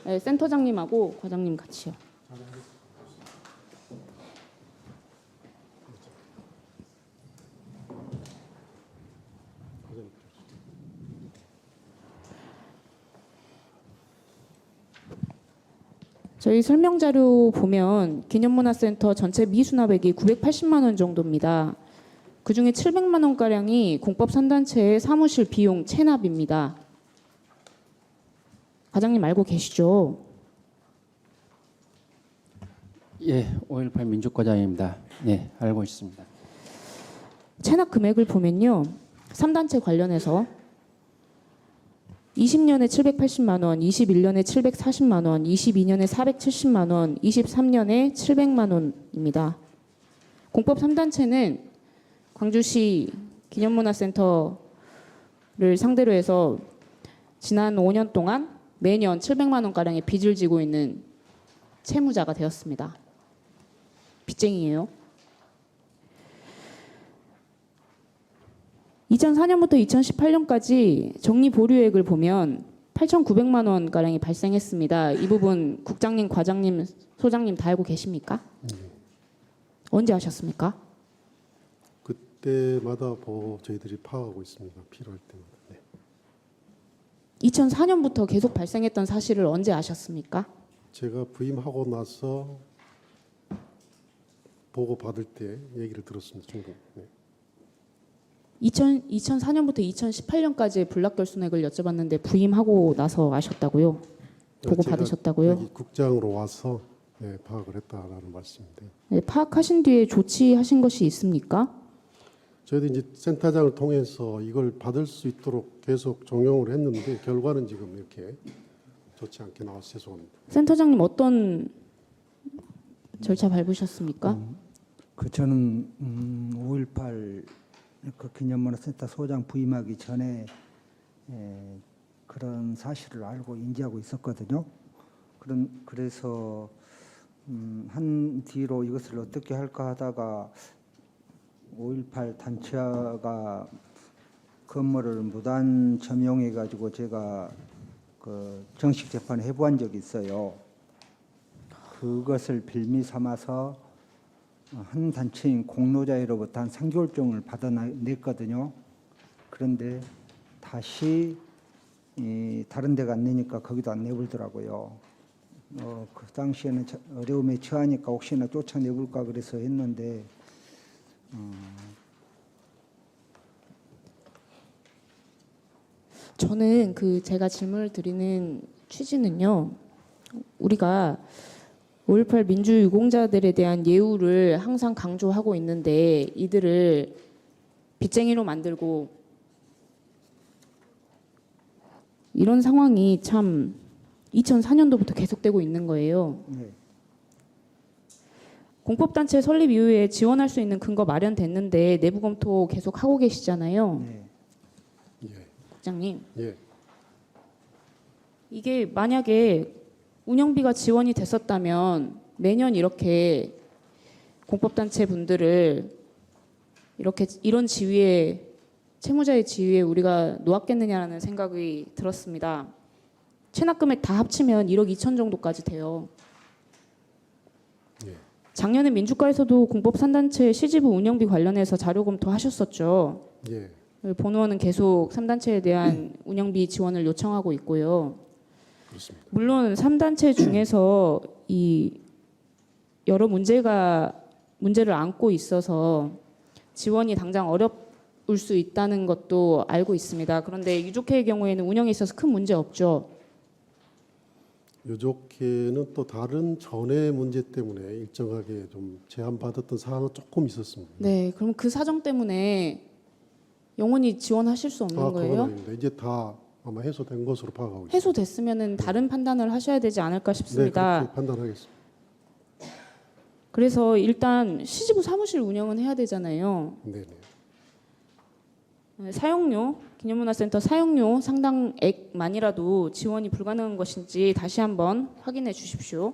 네, 센터장님하고 과장님 같이요. 저희 설명자료 보면 기념문화센터 전체 미수납액이 980만 원 정도입니다. 그중에 700만 원가량이 공법 산단체의 사무실 비용 체납입니다. 과장님 알고 계시죠? 예, 5.18 민족과장입니다. 예, 알고 있습니다. 체납 금액을 보면요. 3단체 관련해서 20년에 780만 원, 21년에 740만 원, 22년에 470만 원, 23년에 700만 원입니다. 공법 3단체는 광주시 기념문화센터를 상대로 해서 지난 5년 동안 매년 700만 원가량의 빚을 지고 있는 채무자가 되었습니다. 빚쟁이에요. 2004년부터 2018년까지 정리 보류액을 보면 8,900만 원가량이 발생했습니다. 이 부분 국장님, 과장님, 소장님 다 알고 계십니까? 언제 하셨습니까? 그때마다 저희들이 파악하고 있습니다. 필요할 때마다. 네. 2004년부터 계속 발생했던 사실을 언제 아셨습니까? 제가 부임하고 나서 보고 받을 때 얘기를 들었습니다. 중간. 네. 2004년부터 2018년까지의 불납결손액을 여쭤봤는데 부임하고 나서 아셨다고요? 보고 제가 받으셨다고요? 여기 국장으로 와서 네, 파악을 했다라는 말씀인데 네, 파악하신 뒤에 조치하신 것이 있습니까? 저희도 이제 센터장을 통해서 이걸 받을 수 있도록 계속 종용을 했는데 결과는 지금 이렇게 좋지 않게 나와서 죄송합니다. 센터장님 어떤 절차 밟으셨습니까? 저는 5.18 그 기념문화센터 소장 부임하기 전에 그런 사실을 알고 인지하고 있었거든요. 그래서 한 뒤로 이것을 어떻게 할까 하다가 5.18 단체가 건물을 무단 점용해 가지고 제가 그 정식 재판을 해보한 적이 있어요. 그것을 빌미 삼아서 한 단체인 공로자회로부터 한 3개월 정을 받아냈거든요. 그런데 다시 다른 데가 안 내니까 거기도 안 내불더라고요. 그 당시에는 어려움에 처하니까 혹시나 쫓아내볼까 그래서 했는데 저는 제가 질문을 드리는 취지는요. 우리가 5.18 민주유공자들에 대한 예우를 항상 강조하고 있는데 이들을 빚쟁이로 만들고 이런 상황이 참 2004년도부터 계속되고 있는 거예요. 네. 공법단체 설립 이후에 지원할 수 있는 근거 마련됐는데 내부 검토 계속 하고 계시잖아요. 네. 예. 국장님. 예. 이게 만약에 운영비가 지원이 됐었다면 매년 이렇게 공법단체 분들을 이렇게 이런 지위에 채무자의 지위에 우리가 놓았겠느냐라는 생각이 들었습니다. 체납금액 다 합치면 1억 2천 정도까지 돼요. 예. 작년에 민주과에서도 공법산단체 시지부 운영비 관련해서 자료 검토하셨었죠. 예. 본의원은 계속 3단체에 대한 운영비 지원을 요청하고 있고요. 그렇습니다. 물론 3단체 중에서 이 여러 문제를 안고 있어서 지원이 당장 어려울 수 있다는 것도 알고 있습니다. 그런데 유족회의 경우에는 운영에 있어서 큰 문제 없죠. 유족회는 또 다른 전의 문제 때문에 일정하게 좀 제한받았던 사항은 조금 있었습니다. 네, 그럼 그 사정 때문에 영원히 지원하실 수 없는 그건 거예요? 아닙니다. 이제 다 아마 해소된 것으로 파악하고 있습니다. 해소됐으면은 다른 판단을 하셔야 되지 않을까 네, 싶습니다. 그렇게 판단하겠습니다. 그래서 일단 시지부 사무실 운영은 해야 되잖아요. 네, 네. 사용료, 기념문화센터 사용료 상당액만이라도 지원이 불가능한 것인지 다시 한번 확인해 주십시오.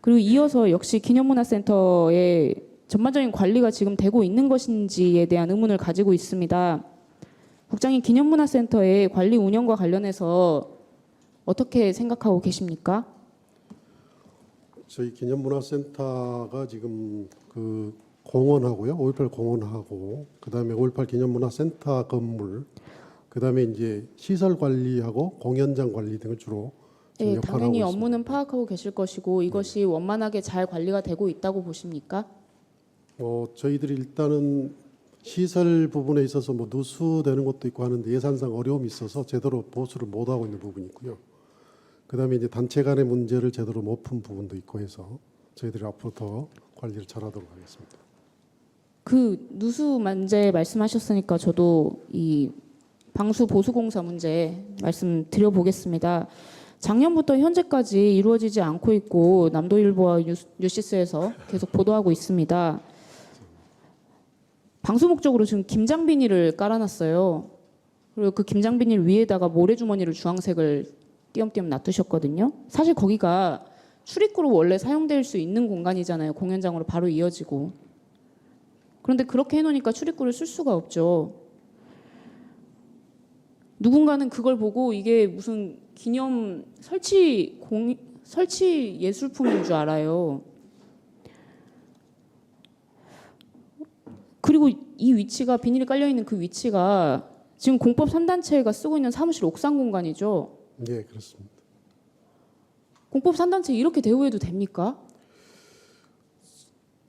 그리고 이어서 역시 기념문화센터의 전반적인 관리가 지금 되고 있는 것인지에 대한 의문을 가지고 있습니다. 국장님, 기념문화센터의 관리 운영과 관련해서 어떻게 생각하고 계십니까? 저희 기념문화센터가 지금 그 공원하고요, 5.18 공원하고 그다음에 5.18 기념문화센터 건물, 그다음에 이제 시설 관리하고 공연장 관리 등을 주로 지금 네, 역할을 당연히 하고 업무는 있습니다. 파악하고 계실 것이고 이것이 원만하게 잘 관리가 되고 있다고 보십니까? 저희들이 일단은 시설 부분에 있어서 뭐 누수되는 것도 있고 하는데 예산상 어려움이 있어서 제대로 보수를 못 하고 있는 부분이 있고요. 그다음에 이제 단체 간의 문제를 제대로 못 푼 부분도 있고 해서 저희들이 앞으로 더 관리를 잘하도록 하겠습니다. 그 누수 문제 말씀하셨으니까 저도 이 방수 보수공사 문제 말씀드려보겠습니다. 작년부터 현재까지 이루어지지 않고 있고 남도일보와 뉴시스에서 계속 보도하고 있습니다. 방수 목적으로 지금 김장 비닐을 깔아놨어요. 그리고 그 김장 비닐 위에다가 모래주머니를 주황색을 띄엄띄엄 놔두셨거든요. 사실 거기가 출입구로 원래 사용될 수 있는 공간이잖아요. 공연장으로 바로 이어지고. 그런데 그렇게 해놓으니까 출입구를 쓸 수가 없죠. 누군가는 그걸 보고 이게 무슨 기념 설치 예술품인 줄 알아요. 그리고 이 위치가 비닐이 깔려 있는 그 위치가 지금 공법 3단체가 쓰고 있는 사무실 옥상 공간이죠. 네, 그렇습니다. 공법 3단체 이렇게 대우해도 됩니까?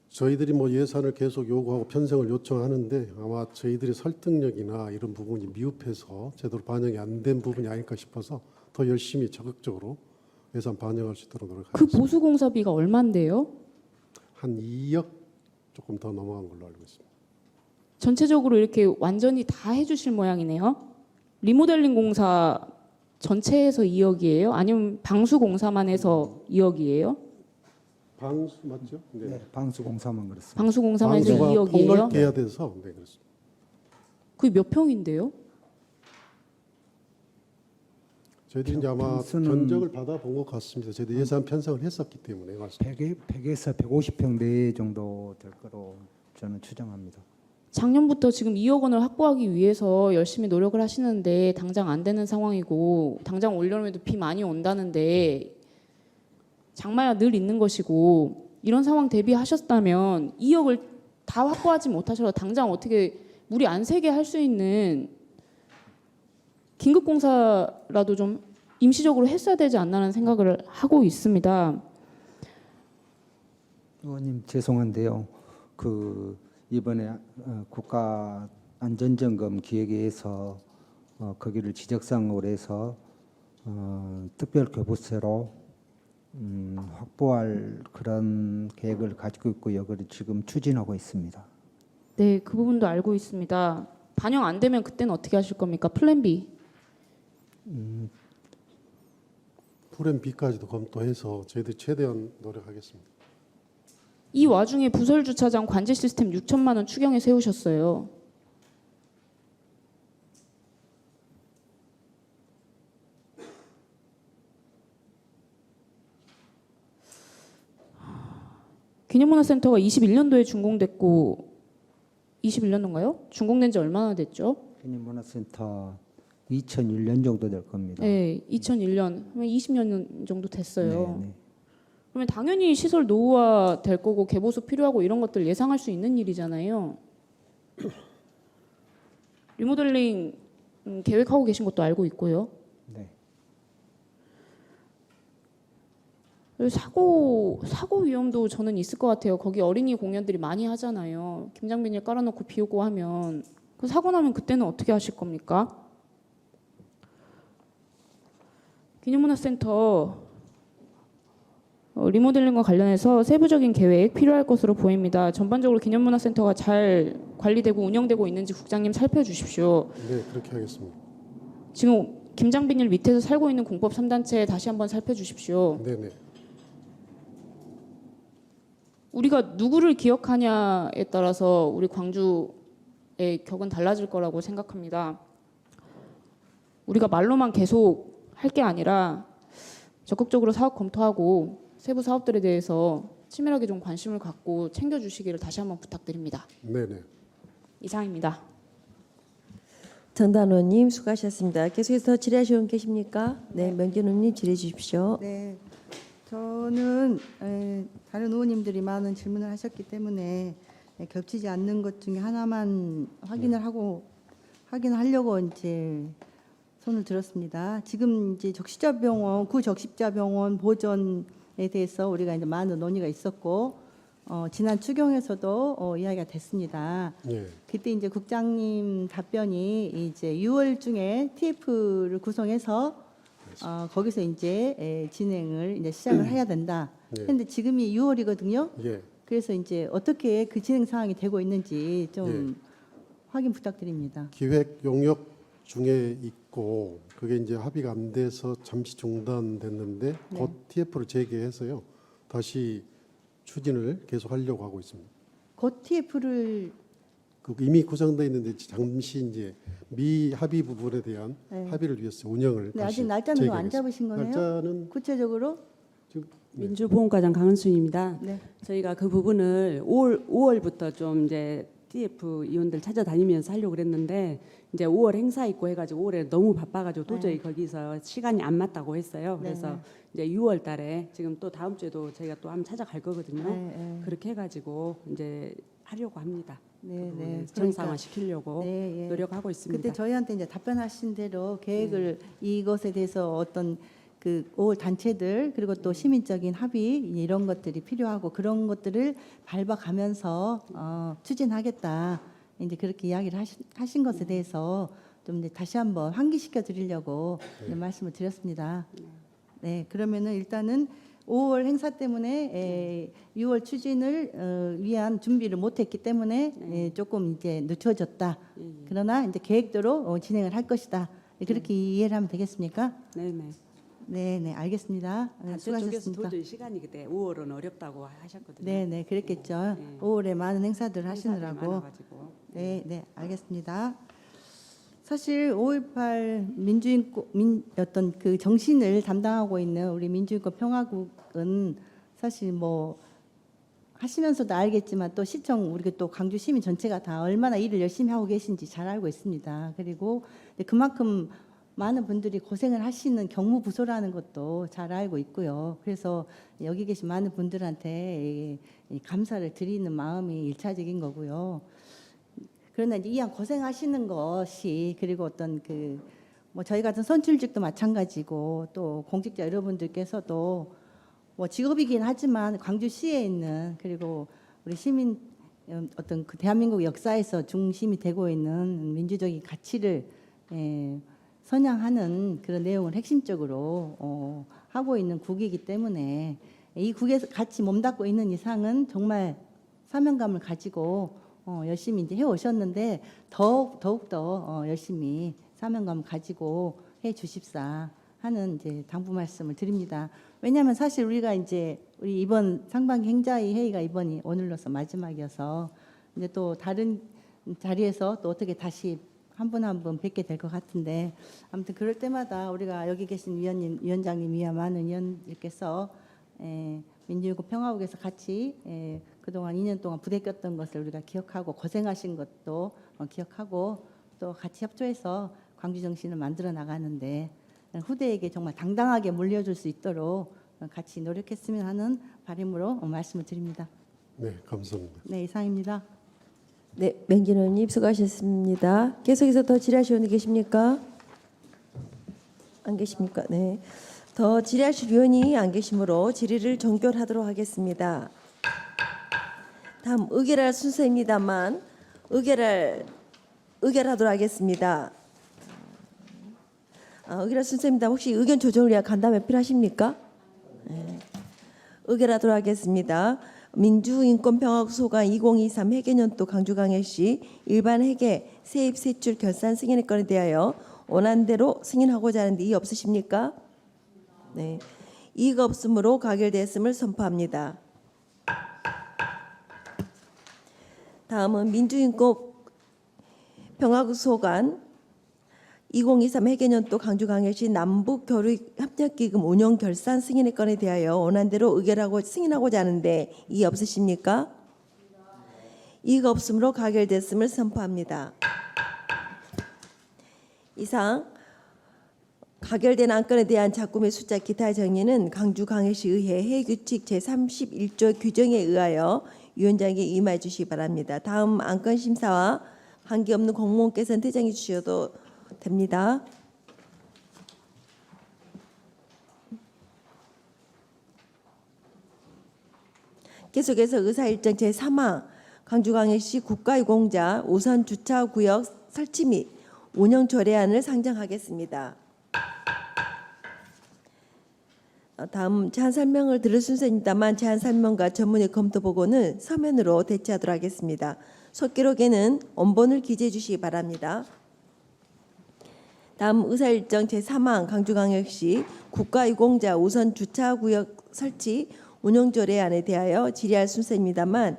저희들이 뭐 예산을 계속 요구하고 편성을 요청하는데 아마 저희들의 설득력이나 이런 부분이 미흡해서 제대로 반영이 안 된 부분이 아닐까 싶어서 더 열심히 적극적으로 예산 반영할 수 있도록 그 노력하겠습니다. 보수공사비가 얼만데요? 한 2억 조금 더 넘어간 걸로 알고 있습니다. 전체적으로 이렇게 완전히 다 해주실 모양이네요. 리모델링 공사 전체에서 2억이에요? 아니면 방수 공사만 해서 2억이에요? 방수 맞죠? 네, 방수공사만 그렇습니다. 방수 공사만 해서 방수가 2억이에요? 폭넓게 돼서 네, 그렇습니다. 그게 몇 평인데요? 저희들이 이제 아마 평수는- 견적을 받아본 것 같습니다. 저희들 예산 편성을 했었기 때문에 말씀. 100에서 150평 내 정도 될 거로 저는 추정합니다. 작년부터 지금 2억 원을 확보하기 위해서 열심히 노력을 하시는데 당장 안 되는 상황이고 당장 올여름에도 비 많이 온다는데 장마야 늘 있는 것이고 이런 상황 대비하셨다면 2억을 다 확보하지 못하셔서 당장 어떻게 물이 안 새게 할 수 있는 긴급공사라도 좀 임시적으로 했어야 되지 않나라는 생각을 하고 있습니다. 의원님 죄송한데요. 그 이번에 국가 안전점검 기획회에서 거기를 지적사항으로 해서 특별 교부세로 확보할 그런 계획을 가지고 있고요. 그걸 지금 추진하고 있습니다. 네, 그 부분도 알고 있습니다. 반영 안 되면 그때는 어떻게 하실 겁니까? 플랜 B. 플랜 B까지도 검토해서 저희들이 최대한 노력하겠습니다. 이 와중에 부설 주차장 관제 시스템 6천만 원 추경에 세우셨어요. 기념문화센터가 21년도에 준공됐고 21년도인가요? 준공된 지 얼마나 됐죠? 기념문화센터 2001년 정도 될 겁니다. 네, 2001년. 그러면 20년 정도 됐어요. 네, 네. 그러면 당연히 시설 노후화 될 거고 개보수 필요하고 이런 것들 예상할 수 있는 일이잖아요. 리모델링 계획하고 계신 것도 알고 있고요. 네. 사고 위험도 저는 있을 것 같아요. 거기 어린이 공연들이 많이 하잖아요. 김장비닐 깔아놓고 비 오고 하면 그 사고 나면 그때는 어떻게 하실 겁니까? 기념문화센터 리모델링과 관련해서 세부적인 계획 필요할 것으로 보입니다. 전반적으로 기념문화센터가 잘 관리되고 운영되고 있는지 국장님 살펴주십시오. 네, 그렇게 하겠습니다. 지금 김장빈일 밑에서 살고 있는 공법 3단체 다시 한번 살펴주십시오. 네, 네. 우리가 누구를 기억하냐에 따라서 우리 광주의 격은 달라질 거라고 생각합니다. 우리가 말로만 계속 할 게 아니라 적극적으로 사업 검토하고 세부 사업들에 대해서 치밀하게 좀 관심을 갖고 챙겨주시기를 다시 한번 부탁드립니다. 네, 네. 이상입니다. 정단호님 수고하셨습니다. 계속해서 질의하실 분 계십니까? 네, 명진호님 질의해 주십시오. 네, 저는 다른 의원님들이 많은 질문을 하셨기 때문에 겹치지 않는 것 중에 하나만 확인하려고 이제 손을 들었습니다. 지금 이제 적십자병원 구적십자병원 보전에 대해서 우리가 이제 많은 논의가 있었고 지난 추경에서도 이야기가 됐습니다. 예. 그때 이제 국장님 답변이 이제 6월 중에 TF를 구성해서 거기서 이제 진행을 이제 시작을 해야 된다. 네. 그런데 지금이 6월이거든요. 예. 그래서 이제 어떻게 그 진행 상황이 되고 있는지 좀 예. 확인 부탁드립니다. 기획 용역 중에 있고 그게 이제 합의가 안 돼서 잠시 중단됐는데 네. 곧 TF를 재개해서요. 다시 추진을 계속 하려고 하고 있습니다. 곧 TF를 그 이미 구성되어 있는데 잠시 이제 미합의 부분에 대한 네. 합의를 위해서 운영을 네, 다시 아직 날짜는 안 재개하겠습니다. 잡으신 거네요. 날짜는 구체적으로 지금 네. 민주보험과장 강은순입니다. 네. 저희가 그 부분을 5월부터 좀 이제 TF 위원들 찾아다니면서 하려고 그랬는데 이제 5월 행사 있고 해가지고 5월에 너무 바빠가지고 도저히 거기서 시간이 안 맞다고 했어요. 그래서 이제 6월 달에 지금 또 다음 주에도 저희가 또 한번 찾아갈 거거든요. 그렇게 해가지고 이제 하려고 합니다. 네, 네. 정상화 시키려고 네, 예. 노력하고 있습니다. 그때 저희한테 이제 답변하신 대로 계획을 이것에 대해서 어떤 그 5월 단체들 그리고 또 시민적인 합의 이런 것들이 필요하고 그런 것들을 밟아가면서 추진하겠다. 이제 그렇게 이야기를 하신 것에 대해서 좀 이제 다시 한번 환기시켜 드리려고 이제 말씀을 드렸습니다. 네, 그러면은 일단은 5월 행사 때문에 6월 추진을 위한 준비를 못했기 때문에 조금 이제 늦춰졌다. 그러나 이제 계획대로 진행을 할 것이다. 그렇게 이해를 하면 되겠습니까? 네네. 네, 네, 알겠습니다. 네, 단체 쪽에서 수고하셨습니다. 도저히 시간이 그때 5월은 어렵다고 하셨거든요. 네, 네, 그랬겠죠. 네. 5월에 많은 행사들 행사들이 하시느라고. 많아가지고. 네, 네, 알겠습니다. 사실 5.18 어떤 그 정신을 담당하고 있는 우리 민주인권 평화국은 사실 뭐 하시면서도 알겠지만 또 시청 우리 또 광주 시민 전체가 다 얼마나 일을 열심히 하고 계신지 잘 알고 있습니다. 그리고 그만큼 많은 분들이 고생을 하시는 경무부서라는 것도 잘 알고 있고요. 그래서 여기 계신 많은 분들한테 이 감사를 드리는 마음이 일차적인 거고요. 그러나 이제 이왕 고생하시는 것이 그리고 어떤 그 뭐 저희 같은 선출직도 마찬가지고 또 공직자 여러분들께서도 뭐 직업이긴 하지만 광주시에 있는 그리고 우리 시민 어떤 그 대한민국 역사에서 중심이 되고 있는 민주적인 가치를 선양하는 그런 내용을 핵심적으로 하고 있는 국이기 때문에 이 국에서 같이 몸담고 있는 이상은 정말 사명감을 가지고 열심히 이제 해오셨는데 더욱더 열심히 사명감 가지고 해 주십사 하는 이제 당부 말씀을 드립니다. 왜냐하면 사실 우리가 이제 우리 이번 상반기 행자위 회의가 이번이 오늘로서 마지막이어서 이제 또 다른 자리에서 또 어떻게 다시 한 분 한 분 뵙게 될 것 같은데 아무튼 그럴 때마다 우리가 여기 계신 위원장님 이하 많은 위원들께서 민주인권 평화국에서 같이 그동안 2년 동안 부대꼈던 것을 우리가 기억하고 고생하신 것도 기억하고 또 같이 협조해서 광주 정신을 만들어 나가는데 후대에게 정말 당당하게 물려줄 수 있도록 같이 노력했으면 하는 바람으로 말씀을 드립니다. 네, 감사합니다. 네, 이상입니다. 네, 맹진호님 수고하셨습니다. 계속해서 더 질의하실 분 계십니까? 안 계십니까? 네. 더 질의하실 위원이 안 계시므로 질의를 종결하도록 하겠습니다. 다음 의결할 순서입니다만 의결하도록 하겠습니다. 의결할 순서입니다. 혹시 의견 조정을 위한 간담회 필요하십니까? 네. 의결하도록 하겠습니다. 민주인권평화국 소관 2023 회계년도 강주광역시 일반 회계 세입 세출 결산 승인의 건에 대하여 원안대로 승인하고자 하는데 이의 없으십니까? 네. 이의가 없으므로 가결되었음을 선포합니다. 다음은 민주인권평화국 소관 2023 회계년도 강주광역시 남북교류협력기금 운영 결산 승인의 건에 대하여 원안대로 의결하고 승인하고자 하는데 이의 없으십니까? 이의가 없으므로 가결됐음을 선포합니다. 이상 가결된 안건에 대한 작품의 숫자 기타 정리는 강주광역시의회 회규칙 제31조 규정에 의하여 위원장에게 임해 주시기 바랍니다. 다음 안건 심사와 관계없는 공무원께서는 퇴장해 주셔도 됩니다. 계속해서 의사일정 제3항 강주광역시 국가유공자 우선 주차구역 설치 및 운영 조례안을 상정하겠습니다. 다음 제안 설명을 들을 순서입니다만 제안 설명과 전문의 검토 보고는 서면으로 대체하도록 하겠습니다. 속기록에는 원본을 기재해 주시기 바랍니다. 다음 의사일정 제3항 강주광역시 국가유공자 우선 주차구역 설치 운영조례안에 대하여 질의할 순서입니다만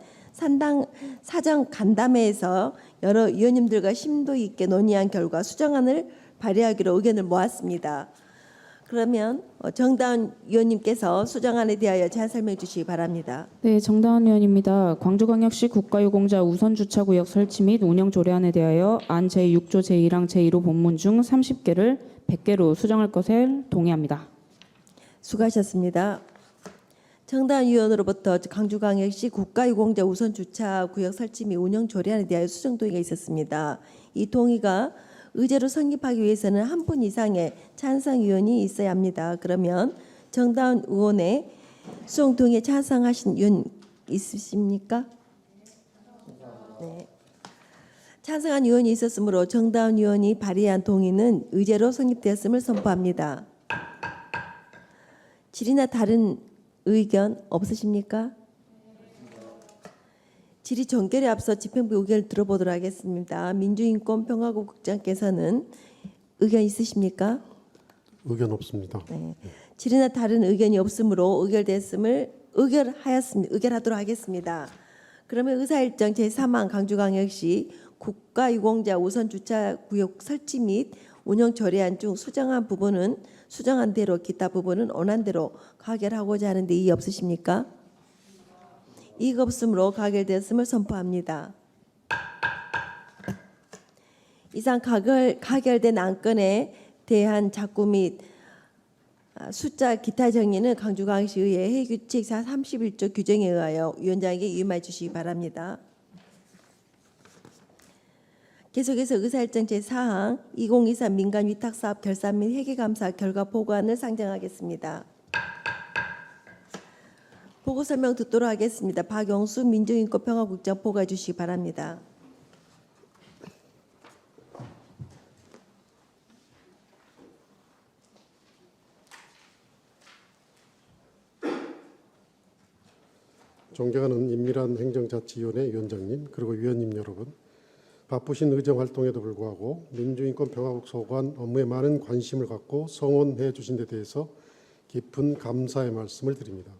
사정 간담회에서 여러 위원님들과 심도 있게 논의한 결과 수정안을 발의하기로 의견을 모았습니다. 그러면 정다은 위원님께서 수정안에 대하여 제안 설명해 주시기 바랍니다. 네, 정다은 의원입니다. 광주광역시 국가유공자 우선주차구역 설치 및 운영 조례안에 대하여 안 제6조 제1항 제1호 본문 중 30개를 100개로 수정할 것을 동의합니다. 수고하셨습니다. 정다은 위원으로부터 강주광역시 국가유공자 우선주차구역 설치 및 운영 조례안에 대하여 수정 동의가 있었습니다. 이 동의가 의제로 성립하기 위해서는 한 분 이상의 찬성 의원이 있어야 합니다. 그러면 정다은 의원의 수정 동의에 찬성하신 의원 있으십니까? 네. 찬성한 의원이 있었으므로 정다은 의원이 발의한 동의는 의제로 성립되었음을 선포합니다. 질의나 다른 의견 없으십니까? 질의 종결에 앞서 집행부 의견을 들어보도록 하겠습니다. 민주인권평화국 국장께서는 의견 있으십니까? 의견 없습니다. 네. 질의나 다른 의견이 없으므로 의결하도록 하겠습니다. 그러면 의사일정 제3항 강주광역시 국가유공자 우선주차구역 설치 및 운영 조례안 중 수정한 부분은 수정한 대로 기타 부분은 원안대로 가결하고자 하는데 이의 없으십니까? 이의가 없으므로 가결되었음을 선포합니다. 이상 가결된 안건에 대한 작구 및 숫자 기타 정의는 강주광역시의회 회규칙 31조 규정에 의하여 위원장에게 위임해 주시기 바랍니다. 계속해서 의사일정 제4항 2023 민간위탁사업 결산 및 회계감사 결과 보고안을 상정하겠습니다. 보고 설명 듣도록 하겠습니다. 박영수 민주인권평화국장 보고해 주시기 바랍니다. 존경하는 임밀한 행정자치위원회 위원장님 그리고 위원님 여러분, 바쁘신 의정활동에도 불구하고 민주인권평화국 소관 업무에 많은 관심을 갖고 성원해 주신 데 대해서 깊은 감사의 말씀을 드립니다.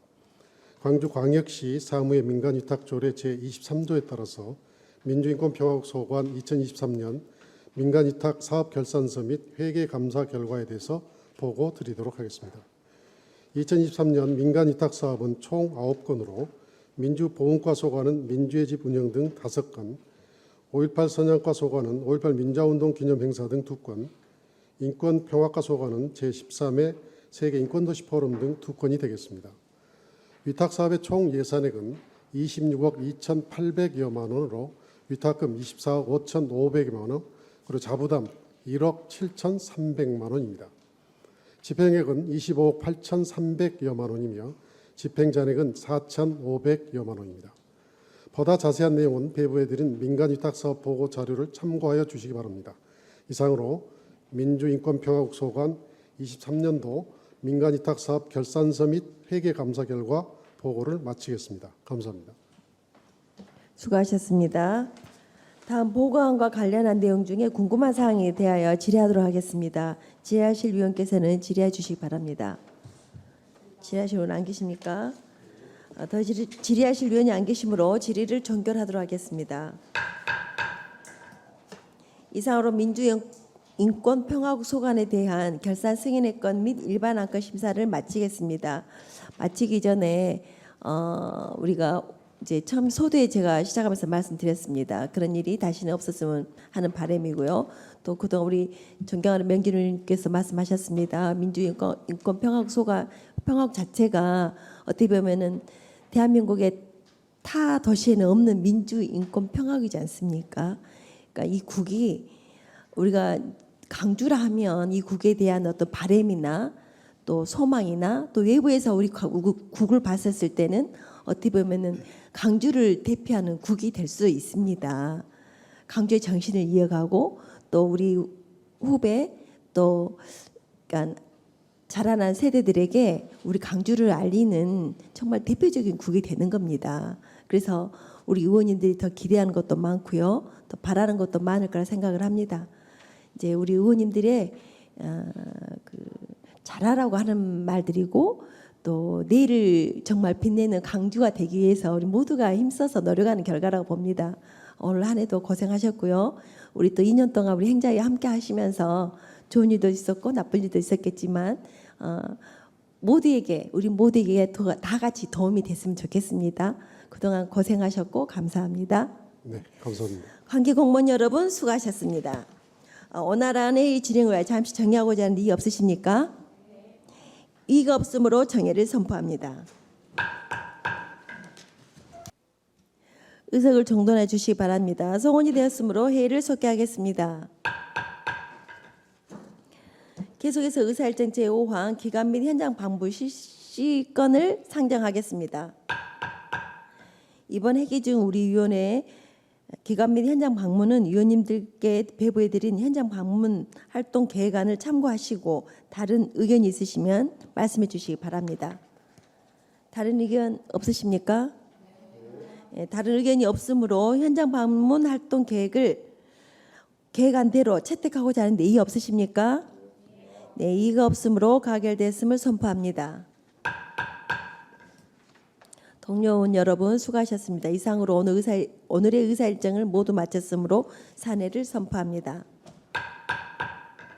광주광역시 사무의 민간위탁조례 제23조에 따라서 민주인권평화국 소관 2023년 민간위탁 사업결산서 및 회계감사 결과에 대해서 보고 드리도록 하겠습니다. 2023년 민간위탁 사업은 총 9건으로 민주보훈과 소관은 민주의 집 운영 등 5건, 5.18 선양과 소관은 5.18 민주화운동 기념행사 등 2건, 인권평화과 소관은 제13회 세계인권도시 포럼 등 2건이 되겠습니다. 위탁사업의 총 예산액은 26억 2,800여만 원으로 위탁금 24억 5,500만 원, 그리고 자부담 1억 7,300만 원입니다. 집행액은 25억 8,300여만 원이며 집행잔액은 4,500여만 원입니다. 보다 자세한 내용은 배부해드린 민간위탁사업 보고 자료를 참고하여 주시기 바랍니다. 이상으로 민주인권평화국 소관 23년도 민간위탁사업 결산서 및 회계감사 결과 보고를 마치겠습니다. 감사합니다. 수고하셨습니다. 다음 보고안과 관련한 내용 중에 궁금한 사항에 대하여 질의하도록 하겠습니다. 질의하실 위원께서는 질의해 주시기 바랍니다. 질의하실 위원 안 계십니까? 더 질의하실 위원이 안 계시므로 질의를 종결하도록 하겠습니다. 이상으로 민주인권평화국 소관에 대한 결산 승인의 건 및 일반 안건 심사를 마치겠습니다. 마치기 전에 우리가 이제 처음 소두에 제가 시작하면서 말씀드렸습니다. 그런 일이 다시는 없었으면 하는 바람이고요. 또 그동안 우리 존경하는 명진 의원님께서 말씀하셨습니다. 민주인권평화국 소관 평화국 자체가 어떻게 보면은 대한민국의 타 도시에는 없는 민주인권평화국이지 않습니까? 그러니까 이 국이 우리가 강주라 하면 이 국에 대한 어떤 바람이나 또 소망이나 또 외부에서 우리 국을 봤었을 때는 어떻게 보면은 강주를 대표하는 국이 될 수 있습니다. 강주의 정신을 이어가고 또 우리 후배 또 그러니까 자라난 세대들에게 우리 강주를 알리는 정말 대표적인 국이 되는 겁니다. 그래서 우리 의원님들이 더 기대하는 것도 많고요, 또 바라는 것도 많을 거라 생각을 합니다. 이제 우리 의원님들의 잘하라고 하는 말들이고 또 내일을 정말 빛내는 강주가 되기 위해서 우리 모두가 힘써서 노력하는 결과라고 봅니다. 오늘 한 해도 고생하셨고요. 우리 또 2년 동안 우리 행자에 함께 하시면서 좋은 일도 있었고 나쁜 일도 있었겠지만 우리 모두에게 다 같이 도움이 됐으면 좋겠습니다. 그동안 고생하셨고 감사합니다. 네, 감사합니다. 관계 공무원 여러분 수고하셨습니다. 오늘 안에 이 진행을 위해 잠시 정리하고자 하는 이의 없으십니까? 이의가 없으므로 정회를 선포합니다. 의석을 정돈해 주시기 바랍니다. 성원이 되었으므로 회의를 속개하겠습니다. 계속해서 의사일정 제5항 기간 및 현장 방문 실시건을 상정하겠습니다. 이번 회기 중 우리 위원회 기간 및 현장 방문은 위원님들께 배부해드린 현장 방문 활동 계획안을 참고하시고 다른 의견이 있으시면 말씀해 주시기 바랍니다. 다른 의견 없으십니까? 네, 다른 의견이 없으므로 현장 방문 활동 계획안대로 채택하고자 하는데 이의 없으십니까? 네, 이의가 없으므로 가결됐음을 선포합니다. 동료 의원 여러분 수고하셨습니다. 이상으로 오늘의 의사 일정을 모두 마쳤으므로 산회를 선포합니다.